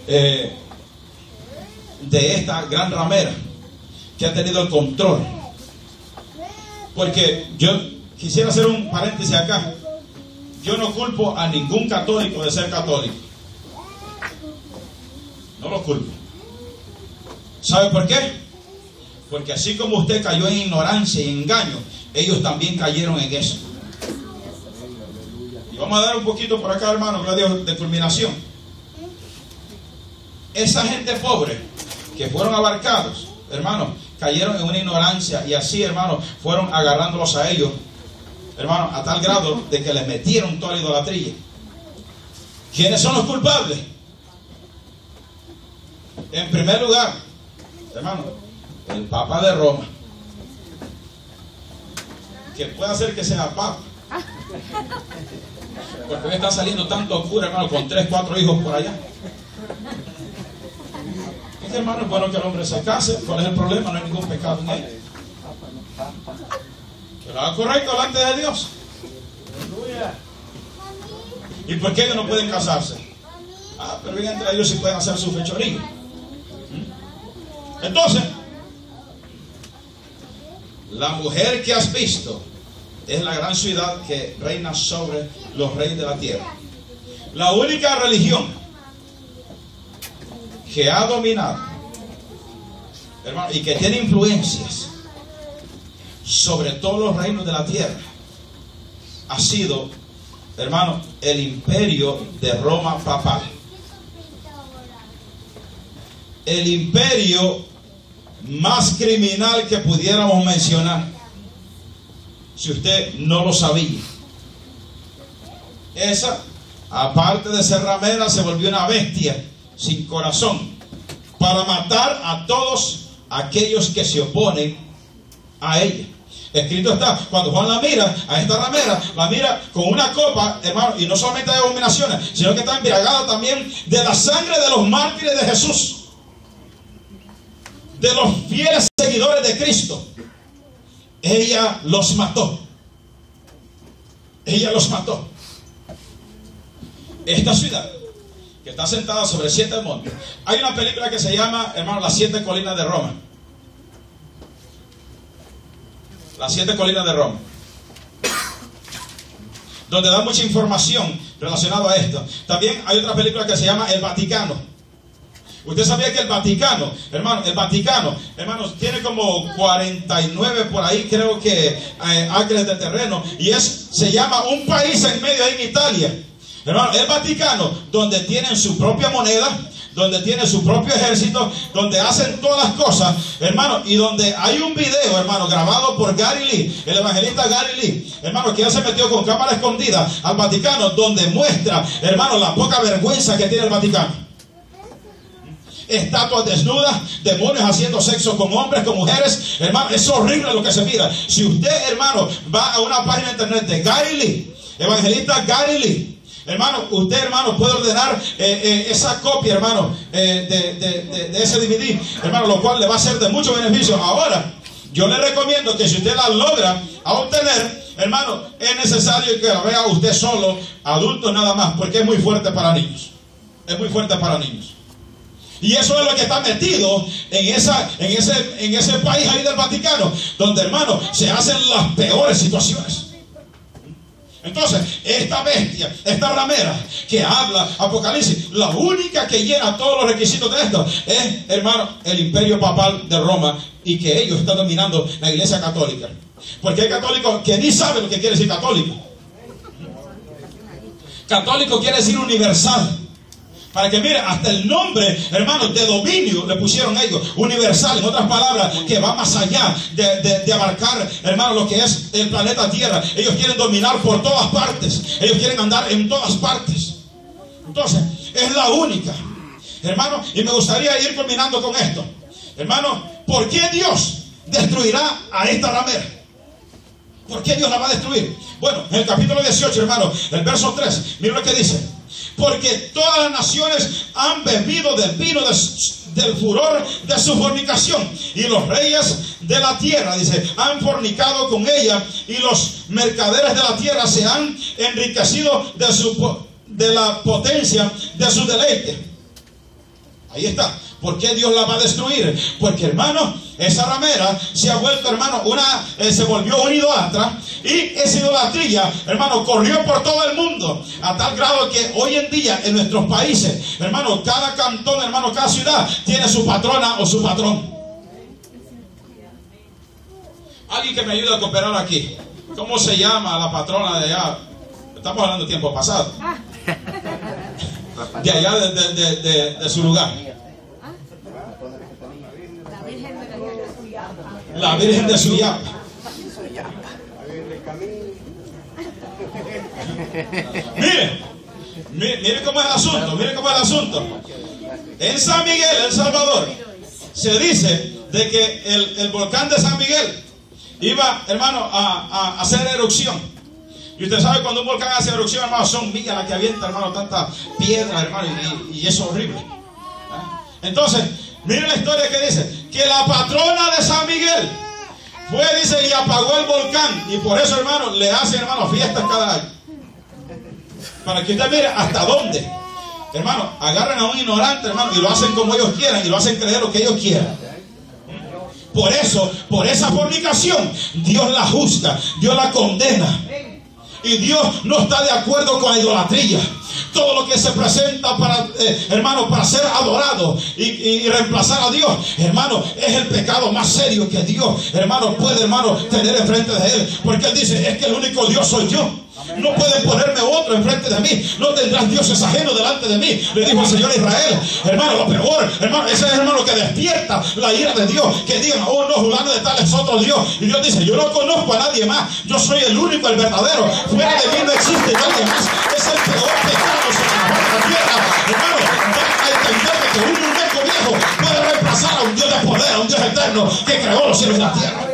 de esta gran ramera que ha tenido el control. Porque yo quisiera hacer un paréntesis acá. Yo no culpo a ningún católico de ser católico. No lo culpo. ¿Sabe por qué? Porque así como usted cayó en ignorancia y engaño, ellos también cayeron en eso. Y vamos a dar un poquito por acá, hermano, de culminación. Esa gente pobre que fueron abarcados, hermano, cayeron en una ignorancia, y así, hermano, fueron agarrándolos a ellos, hermano, a tal grado de que les metieron toda la idolatría. ¿Quiénes son los culpables? En primer lugar, hermano, el Papa de Roma, que puede hacer que sea Papa, porque hoy está saliendo tanto cura, hermano, con 3, 4 hijos por allá. Hermano, es bueno que el hombre se case. ¿Cuál es el problema? No hay ningún pecado en él. Que lo haga correcto delante de Dios. ¿Y por qué ellos no pueden casarse? Pero bien, entre ellos sí pueden hacer su fechoría. Entonces, la mujer que has visto es la gran ciudad que reina sobre los reyes de la tierra. La única religión que ha dominado, hermano, y que tiene influencias sobre todos los reinos de la tierra, ha sido, hermano, el imperio de Roma papal. El imperio más criminal que pudiéramos mencionar, si usted no lo sabía. Esa, aparte de ser ramera, se volvió una bestia sin corazón, para matar a todos aquellos que se oponen a ella. Escrito está, cuando Juan la mira, a esta ramera, la mira con una copa, hermano, y no solamente de abominaciones, sino que está embriagada también de la sangre de los mártires de Jesús, de los fieles seguidores de Cristo. Ella los mató. Ella los mató. Esta ciudad, que está sentada sobre 7 montes. Hay una película que se llama, hermano, Las 7 colinas de Roma. Las 7 colinas de Roma, donde da mucha información relacionada a esto. También hay otra película que se llama El Vaticano. Usted sabía que el Vaticano, hermanos, tiene como 49 por ahí, creo que acres de terreno, y se llama un país en medio ahí en Italia. Hermano, el Vaticano, donde tienen su propia moneda, donde tiene su propio ejército, donde hacen todas las cosas, hermano, y donde hay un video, hermano, grabado por Gary Lee, el evangelista Gary Lee, hermano, que ya se metió con cámara escondida al Vaticano, donde muestra, hermano, la poca vergüenza que tiene el Vaticano. Estatuas desnudas, demonios haciendo sexo con hombres, con mujeres, hermano, es horrible lo que se mira. Si usted, hermano, va a una página de internet de Gary Lee, evangelista Gary Lee, hermano, usted, hermano, puede ordenar esa copia, hermano, de ese DVD, hermano, lo cual le va a ser de mucho beneficio. Ahora, yo le recomiendo que si usted la logra obtener, hermano, es necesario que la vea usted solo, adulto nada más, porque es muy fuerte para niños. Es muy fuerte para niños. Y eso es lo que está metido en ese país ahí del Vaticano, donde, hermano, se hacen las peores situaciones. Entonces, esta bestia, esta ramera que habla Apocalipsis, la única que llena todos los requisitos de esto es, hermano, el imperio papal de Roma, y que ellos están dominando la iglesia católica. Porque hay católicos que ni saben lo que quiere decir católico. Católico quiere decir universal. Para que mire, hasta el nombre, hermano, de dominio le pusieron ellos, universal, en otras palabras, que va más allá de abarcar, hermano, lo que es el planeta Tierra. Ellos quieren dominar por todas partes, ellos quieren andar en todas partes. Entonces, es la única, hermano, y me gustaría ir culminando con esto. Hermano, ¿por qué Dios destruirá a esta ramera? ¿Por qué Dios la va a destruir? Bueno, en el capítulo 18, hermano, el verso 3, mira lo que dice. Porque todas las naciones han bebido del vino del furor de su fornicación, y los reyes de la tierra, dice, han fornicado con ella, y los mercaderes de la tierra se han enriquecido de la potencia de su deleite. Ahí está. ¿Por qué Dios la va a destruir? Porque, hermano, esa ramera se ha vuelto, hermano, se volvió una idólatra, y esa idolatría, hermano, corrió por todo el mundo, a tal grado que hoy en día en nuestros países, hermano, cada cantón, hermano, cada ciudad tiene su patrona o su patrón. Alguien que me ayude a cooperar aquí. ¿Cómo se llama la patrona de allá? Estamos hablando de tiempo pasado. De allá, de su lugar. La Virgen de Suyapa. Mire cómo es el asunto. Mire cómo es el asunto. En San Miguel, El Salvador, se dice de que el volcán de San Miguel iba, hermano, a hacer erupción. Y usted sabe, cuando un volcán hace erupción, hermano, son millas las que avienta, hermano, tanta piedra, hermano, y es horrible. Entonces, miren la historia que dice que la patrona de San Miguel fue, dice, y apagó el volcán, y por eso, hermano, le hacen, hermano, fiestas cada año, para que usted mire hasta dónde, hermano, agarran a un ignorante, hermano, y lo hacen como ellos quieran, y lo hacen creer lo que ellos quieran. Por eso, por esa fornicación, Dios la juzga, Dios la condena, y Dios no está de acuerdo con la idolatría. Todo lo que se presenta para, hermano, para ser adorado y reemplazar a Dios, hermano, es el pecado más serio que Dios, hermano, puede, hermano, tener enfrente de él. Porque él dice, es que el único Dios soy yo. No pueden ponerme otro enfrente de mí. No tendrás dioses ajenos delante de mí, le dijo el Señor a Israel. Hermano, lo peor, hermano, ese es, hermano, que despierta la ira de Dios. Que digan, oh no, fulano de tal es otro Dios. Y Dios dice, yo no conozco a nadie más. Yo soy el único, el verdadero. Fuera de mí no existe nadie más. Es el peor pecado sobre la tierra. Hermano, da a entender que un muñeco viejo puede reemplazar a un Dios de poder, a un Dios eterno que creó los cielos y la tierra.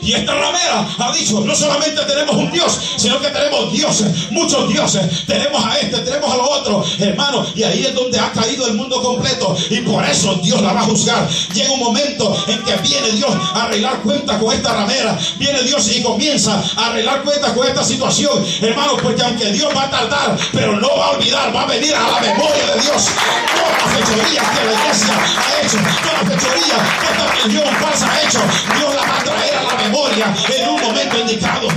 Y esta ramera ha dicho, no solamente tenemos un Dios, sino que tenemos dioses, muchos dioses. Tenemos a este, tenemos a lo otro, hermano. Y ahí es donde ha caído el mundo completo. Y por eso Dios la va a juzgar. Llega un momento en que viene Dios a arreglar cuentas con esta ramera. Viene Dios y comienza a arreglar cuentas con esta situación, hermano. Porque aunque Dios va a tardar, pero no va a olvidar, va a venir a la memoria de Dios todas las fechorías que la iglesia ha hecho, todas las fechorías que esta religión falsa ha hecho. Dios la va a traer a la memoria en un momento indicado.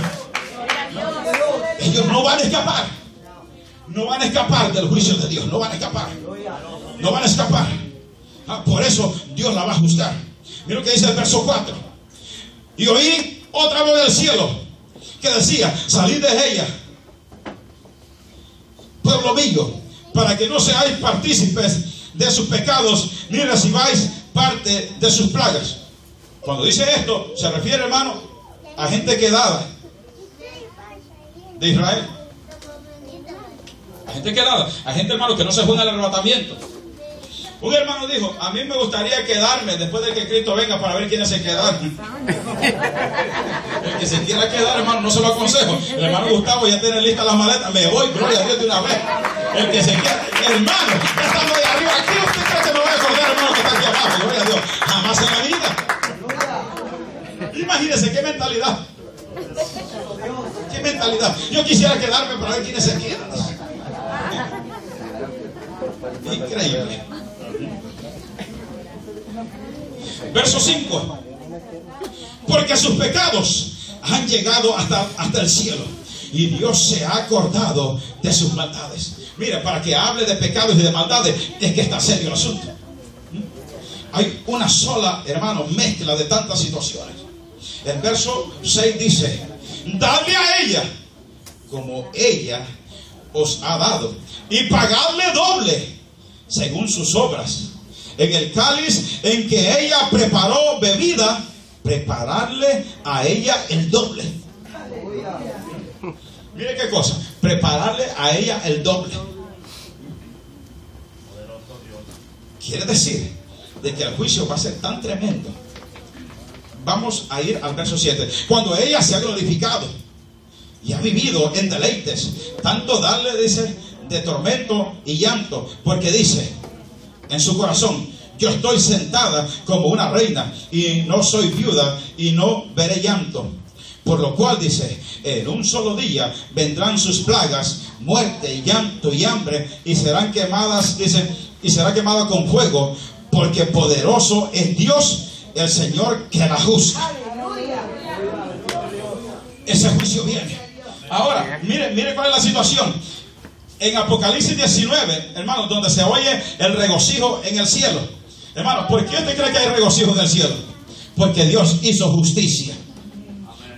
Ellos no van a escapar. No van a escapar del juicio de Dios. No van a escapar. No van a escapar. Por eso Dios la va a juzgar. Mira lo que dice el verso 4. Y oí otra voz del cielo que decía, salid de ella, pueblo mío, para que no seáis partícipes de sus pecados, ni recibáis parte de sus plagas. Cuando dice esto, se refiere, hermano, a gente quedada de Israel. A gente quedada, a gente, hermano, que no se fue en el arrebatamiento. Un hermano dijo: a mí me gustaría quedarme después de que Cristo venga para ver quiénes se quedaron. El que se quiera quedar, hermano, no se lo aconsejo. El hermano Gustavo ya tiene lista las maletas. Me voy, gloria a Dios, de una vez. El que se quiera, hermano, ya estamos de arriba. Aquí usted cree que me voy a acordar, hermano, que está aquí abajo. Gloria a Dios. Jamás en la vida. Imagínense qué mentalidad. Qué mentalidad. Yo quisiera quedarme para ver quiénes se quedan. Increíble. Verso 5. Porque sus pecados han llegado hasta el cielo, y Dios se ha acordado de sus maldades. Mira, para que hable de pecados y de maldades, es que está serio el asunto. Hay una sola, hermano, mezcla de tantas situaciones. El verso 6 dice: dadle a ella como ella os ha dado, y pagadle doble según sus obras. En el cáliz en que ella preparó bebida, prepararle a ella el doble. Mire qué cosa, prepararle a ella el doble. Quiere decir de que el juicio va a ser tan tremendo. Vamos a ir al verso 7. Cuando ella se ha glorificado y ha vivido en deleites, tanto darle, dice, de tormento y llanto, porque dice en su corazón: yo estoy sentada como una reina y no soy viuda y no veré llanto. Por lo cual, dice, en un solo día vendrán sus plagas, muerte, llanto y hambre, y serán quemadas, dice, y será quemada con fuego, porque poderoso es Dios, el Señor, que la juzga. Ese juicio viene. Ahora, mire cuál es la situación. En Apocalipsis 19, hermanos, donde se oye el regocijo en el cielo. Hermano, ¿por qué usted cree que hay regocijo en el cielo? Porque Dios hizo justicia.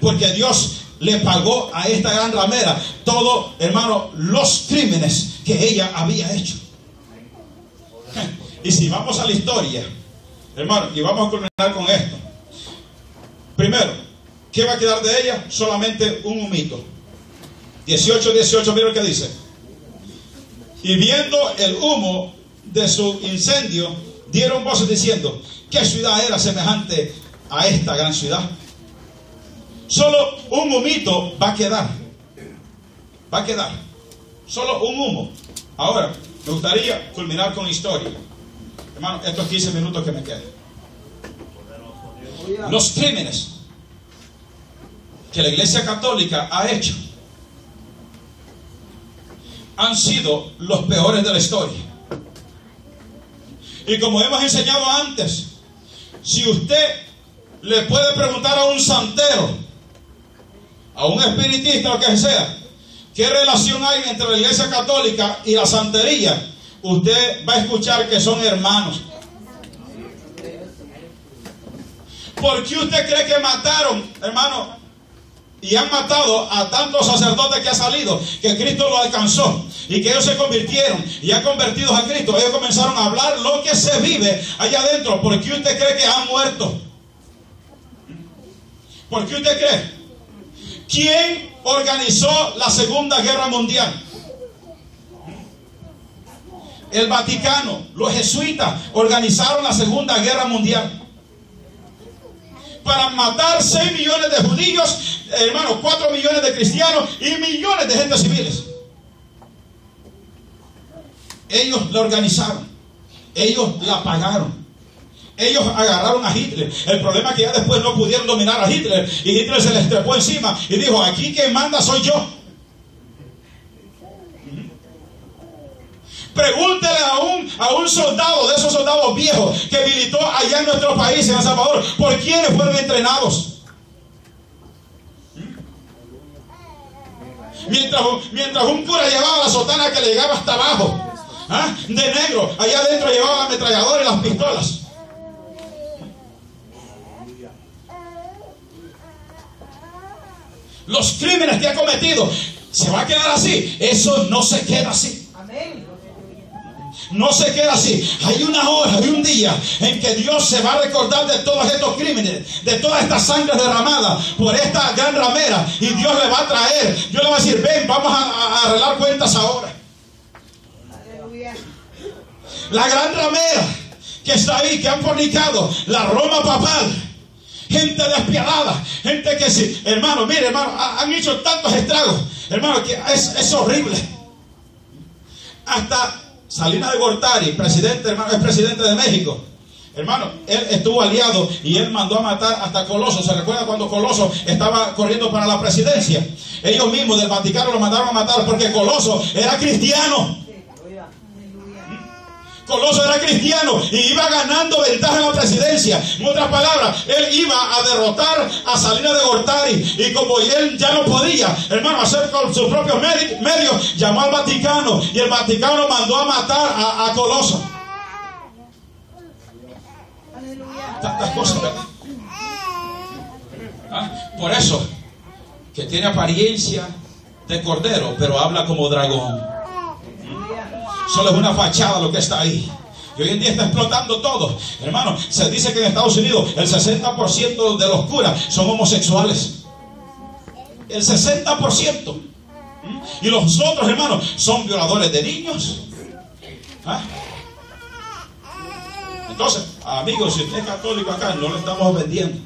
Porque Dios le pagó a esta gran ramera todo, hermano, los crímenes que ella había hecho. Y si vamos a la historia, hermano, y vamos a culminar con esto. Primero, ¿qué va a quedar de ella? Solamente un humito. 18, mira lo que dice. Y viendo el humo de su incendio, dieron voces diciendo: ¿qué ciudad era semejante a esta gran ciudad? Solo un humito va a quedar. Va a quedar. Solo un humo. Ahora, me gustaría culminar con historia. Hermano, estos 15 minutos que me quedan. Los crímenes que la Iglesia Católica ha hecho han sido los peores de la historia. Y como hemos enseñado antes, si usted le puede preguntar a un santero, a un espiritista, lo que sea, ¿qué relación hay entre la Iglesia Católica y la santería?, usted va a escuchar que son hermanos. ¿Por qué usted cree que mataron, hermano, y han matado a tantos sacerdotes que ha salido, que Cristo lo alcanzó y que ellos se convirtieron y han convertido a Cristo? Ellos comenzaron a hablar lo que se vive allá adentro. ¿Por qué usted cree que han muerto? ¿Por qué usted cree? ¿Quién organizó la Segunda Guerra Mundial? El Vaticano, los jesuitas organizaron la Segunda Guerra Mundial para matar 6 millones de judíos, hermanos, 4 millones de cristianos y millones de gente civiles. Ellos la organizaron, ellos la pagaron, ellos agarraron a Hitler. El problema es que ya después no pudieron dominar a Hitler y Hitler se les trepó encima y dijo: aquí quien manda soy yo. Pregúntele a un soldado, de esos soldados viejos que militó allá en nuestro país, en El Salvador, por quiénes fueron entrenados. Mientras un cura llevaba la sotana que le llegaba hasta abajo, de negro, allá adentro llevaba la ametralladora y las pistolas. Los crímenes que ha cometido, ¿se va a quedar así? Eso no se queda así. No se queda así. Hay una hora, hay un día en que Dios se va a recordar de todos estos crímenes, de toda esta sangre derramada por esta gran ramera, y Dios le va a traer, Dios le va a decir: ven, vamos a arreglar cuentas ahora. La gran ramera que está ahí, que han fornicado la Roma papal, gente despiadada, gente que sí, hermano, mire, hermano, han hecho tantos estragos, hermano, que es horrible. Hasta Salinas de Gortari, presidente, hermano, es presidente de México, hermano, él estuvo aliado y él mandó a matar hasta Coloso. ¿Se recuerda cuando Coloso estaba corriendo para la presidencia? Ellos mismos del Vaticano lo mandaron a matar porque Coloso era cristiano. Coloso era cristiano y iba ganando ventaja en la presidencia. En otras palabras, él iba a derrotar a Salinas de Gortari, y como él ya no podía, hermano, hacer con sus propios medios, llamó al Vaticano, y el Vaticano mandó a matar a Coloso. Tantas cosas, ¿verdad? Por eso, que tiene apariencia de cordero, pero habla como dragón. Solo es una fachada lo que está ahí. Y hoy en día está explotando todo. Hermano, se dice que en Estados Unidos el 60% de los curas son homosexuales. El 60%. Y los otros, hermanos, son violadores de niños. Entonces, amigos, si usted es católico acá, no le estamos vendiendo,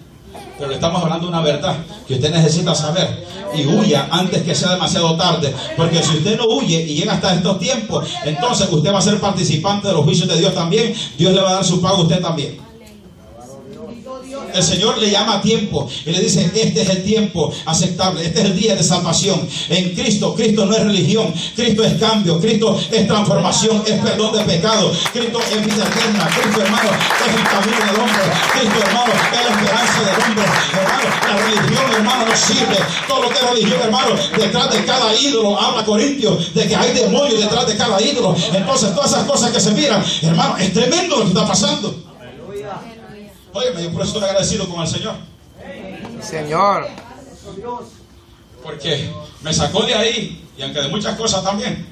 pero le estamos hablando una verdad que usted necesita saber. Y huya antes que sea demasiado tarde, porque si usted no huye y llega hasta estos tiempos, entonces usted va a ser participante de los juicios de Dios también. Dios le va a dar su pago a usted también. El Señor le llama a tiempo y le dice: este es el tiempo aceptable, este es el día de salvación en Cristo. Cristo no es religión, Cristo es cambio, Cristo es transformación, es perdón de pecado, Cristo es vida eterna, Cristo, hermano, es el camino del hombre, Cristo, hermano, es la esperanza del hombre. Hermano, la religión, hermano, no sirve. Todo lo que es religión, hermano, detrás de cada ídolo, habla Corintios de que hay demonios detrás de cada ídolo. Entonces todas esas cosas que se miran, hermano, es tremendo lo que está pasando. Óyeme, yo por eso estoy agradecido con el Señor. Señor. Porque me sacó de ahí, y aunque de muchas cosas también.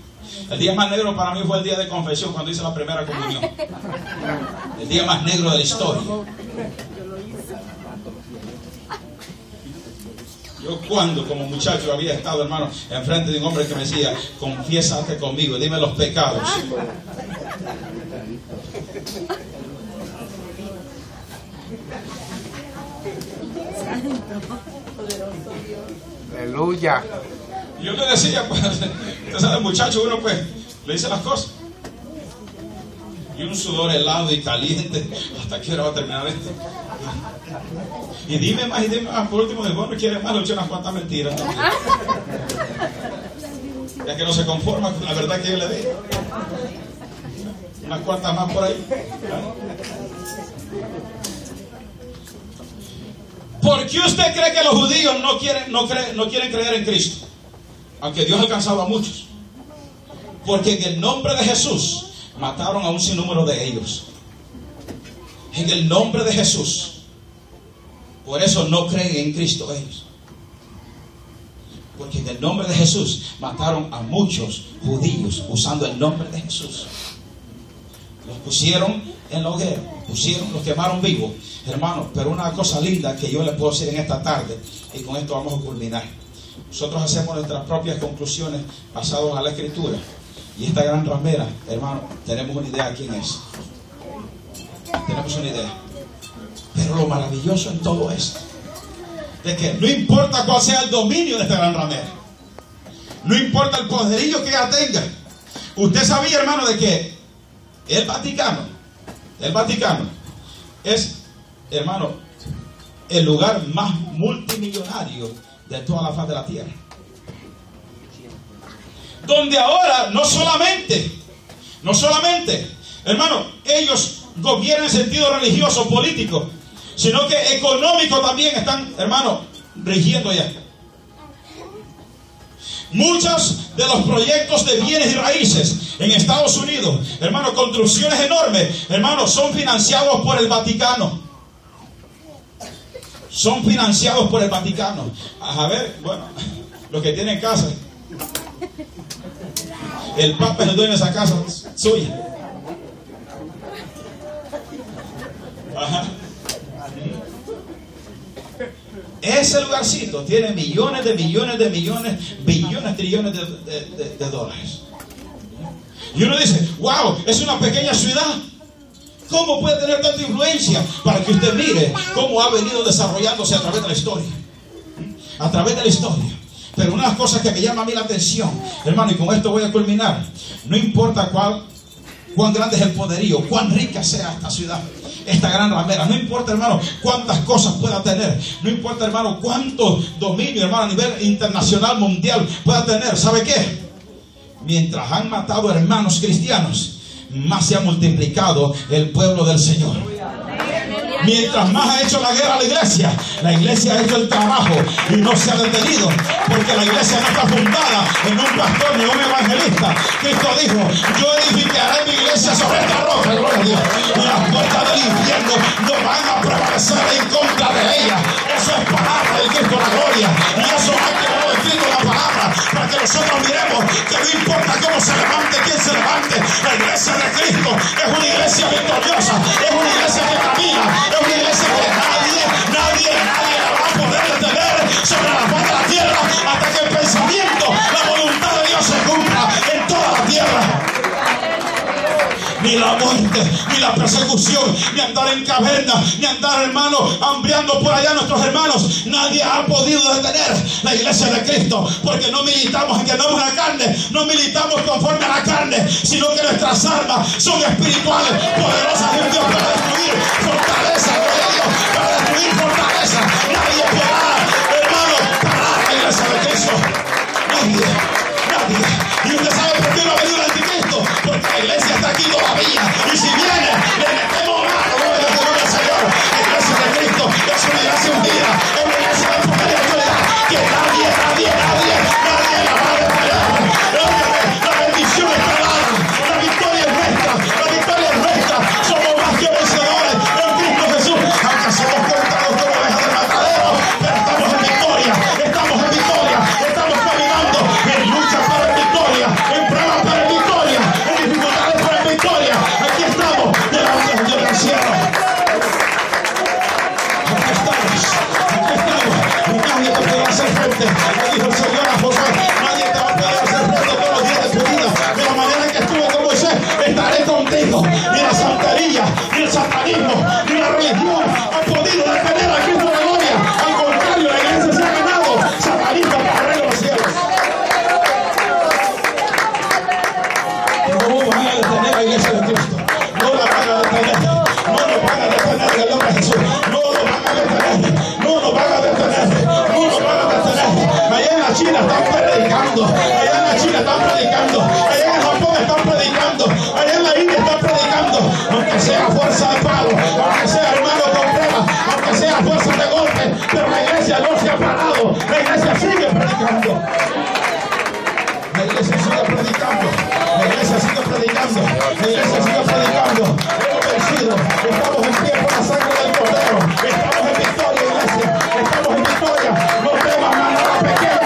El día más negro para mí fue el día de confesión, cuando hice la primera comunión. El día más negro de la historia. Yo cuando como muchacho había estado, hermano, enfrente de un hombre que me decía: confiésate conmigo, dime los pecados. Aleluya. Yo le decía, pues, usted sabe, muchacho, uno pues le dice las cosas. Y un sudor helado y caliente. ¿Hasta qué hora va a terminar esto? Y dime más, y dime más. Por último, de bueno, quiere más, le eché unas cuantas mentiras también. Ya que no se conforma con la verdad que yo le digo. Unas cuantas más por ahí. ¿Por qué usted cree que los judíos no quieren creer en Cristo? Aunque Dios ha alcanzado a muchos. Porque en el nombre de Jesús mataron a un sinnúmero de ellos. En el nombre de Jesús. Por eso no creen en Cristo ellos. Porque en el nombre de Jesús mataron a muchos judíos usando el nombre de Jesús. Los pusieron en la hoguera, los quemaron vivos, hermano. Pero una cosa linda que yo les puedo decir en esta tarde, y con esto vamos a culminar. Nosotros hacemos nuestras propias conclusiones basadas a la Escritura. Y esta gran ramera, hermano, tenemos una idea de quién es. Tenemos una idea. Pero lo maravilloso en todo esto, de que no importa cuál sea el dominio de esta gran ramera, no importa el poderillo que ella tenga. Usted sabía, hermano, de que el Vaticano es, hermano, el lugar más multimillonario de toda la faz de la tierra. Donde ahora no solamente, hermano, ellos gobiernan en sentido religioso, político, sino que económico también están, hermano, rigiendo ya. Muchos de los proyectos de bienes y raíces en Estados Unidos, hermano, construcciones enormes, hermano, son financiados por el Vaticano. Son financiados por el Vaticano. A ver, bueno, los que tienen casa, el Papa es el dueño de esa casa suya. ese lugarcito tiene millones, billones trillones de dólares. Y uno dice, wow, es una pequeña ciudad. ¿Cómo puede tener tanta influencia? Para que usted mire cómo ha venido desarrollándose a través de la historia. A través de la historia. Pero una de las cosas que me llama a mí la atención, hermano, y con esto voy a culminar. No importa cuán grande es el poderío, cuán rica sea esta ciudad, esta gran ramera. No importa, hermano, cuántas cosas pueda tener. No importa, hermano, cuánto dominio, hermano, a nivel internacional, mundial pueda tener. ¿Sabe qué? Mientras han matado hermanos cristianos, más se ha multiplicado el pueblo del Señor. Mientras más ha hecho la guerra a la iglesia ha hecho el trabajo y no se ha detenido, porque la iglesia no está fundada en un pastor ni un evangelista. Cristo dijo, yo edificaré mi iglesia sobre esta roca, gloria a Dios, y las puertas del infierno no van a prevalecer en contra de ella. Eso es palabra del Cristo de la gloria, y eso hay que haberlo escrito en la palabra, para que nosotros miremos que no importa cómo se levante, quién se levante, la iglesia de Cristo es una iglesia victoriosa, es una iglesia que camina, es una iglesia que nadie la va a poder detener sobre la faz de la tierra hasta que el pensamiento, la voluntad de Dios se cumpla en toda la tierra. Ni la muerte, ni la persecución, ni andar en cavernas, ni andar, hermano, hambriando por allá a nuestros hermanos. Nadie ha podido detener la iglesia de Cristo, porque no militamos en que no es la carne, no militamos conforme a la carne, sino que nuestras armas son espirituales, poderosas en Dios para destruir fortaleza, gloria a Dios, para destruir fortaleza. Nadie podrá, hermano, parar la iglesia de Cristo. Nadie. Y usted sabe por qué no ha venido el anticristo, porque la iglesia está aquí todavía, y si viene, le metemos mano, gloria al Señor. La iglesia de Cristo es una iglesia unida, es una iglesia de poder y autoridad, que nadie la va a detener. La bendición está dada, la victoria es nuestra, somos más que vencedores en Cristo Jesús, aunque somos contados como ovejas del matadero, pero estamos en victoria, estamos caminando en lucha para victoria, en pruebas para victoria, en dificultades para victoria. Aquí estamos delante del Dios del cielo. Aquí estamos, y nadie te podrá hacer frente. Le dijo el Señor a Josué, nadie te va a poder hacer frente todos los días de tu vida. De la manera que estuve con Moisés, estaré contigo. Ni la santería, ni el satanismo, ni la religión han podido detener a Cristo de la gloria. Al contrario, la iglesia se ha ganado satanista para el reino de los cielos. No van a detener la iglesia de Cristo, no la van a detener, no nos van a detener en el nombre de Jesús, no nos van a detener. Allá en la China están predicando, allá en la China están predicando, allá en Japón están predicando, allá en la India están predicando, aunque sea fuerza de palo, aunque sea hermano con prueba, aunque sea fuerza de golpe, pero la iglesia no se ha parado, la iglesia sigue predicando. La iglesia sigue predicando, la iglesia sigue predicando, la iglesia sigue predicando. Hemos vencido, estamos en pie por la sangre del Cordero, estamos en victoria, iglesia, estamos en victoria. No temas, manada pequeña,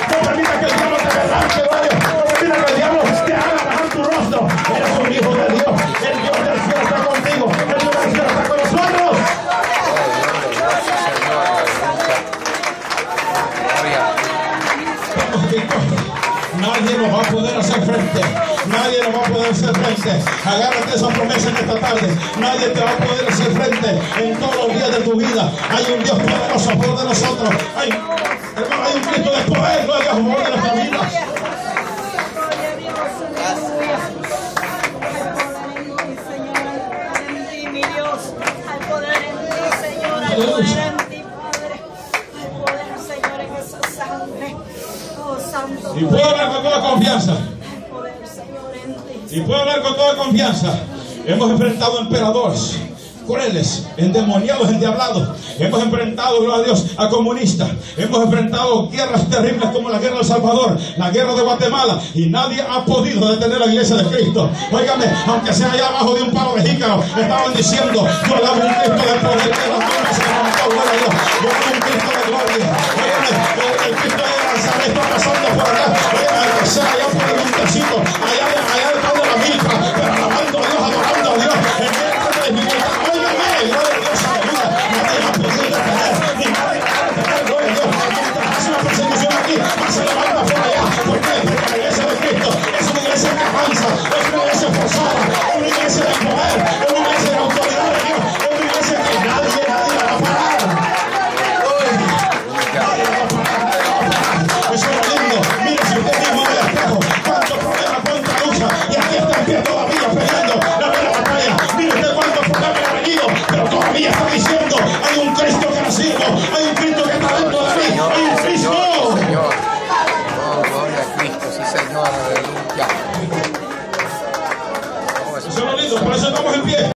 no permita que el diablo te relance, no permita que el diablo te haga bajar tu rostro. Eres un hijo de Dios, el Dios del cielo está contigo, el Dios del cielo está con nosotros. Nadie nos va a poder hacer frente. Nadie nos va a poder hacer frente. Agárrate esa promesa en esta tarde. Nadie te va a poder hacer frente en todos los días de tu vida. Hay un Dios poderoso a favor de nosotros. Hermano, hay un Cristo de poder, gloria a favor de nuestra vida. Y puedo hablar con toda confianza. Y puedo hablar con toda confianza. Hemos enfrentado emperadores crueles, endemoniados, endiablados. Hemos enfrentado, gloria a Dios, a comunistas. Hemos enfrentado guerras terribles como la guerra de El Salvador, la guerra de Guatemala, y nadie ha podido detener la iglesia de Cristo. Óigame, aunque sea allá abajo de un palo de jícaro, estaban diciendo, yo alabo un Cristo de poder, que las manos se levantó, gloria a Dios, yo alabo un Cristo de gloria.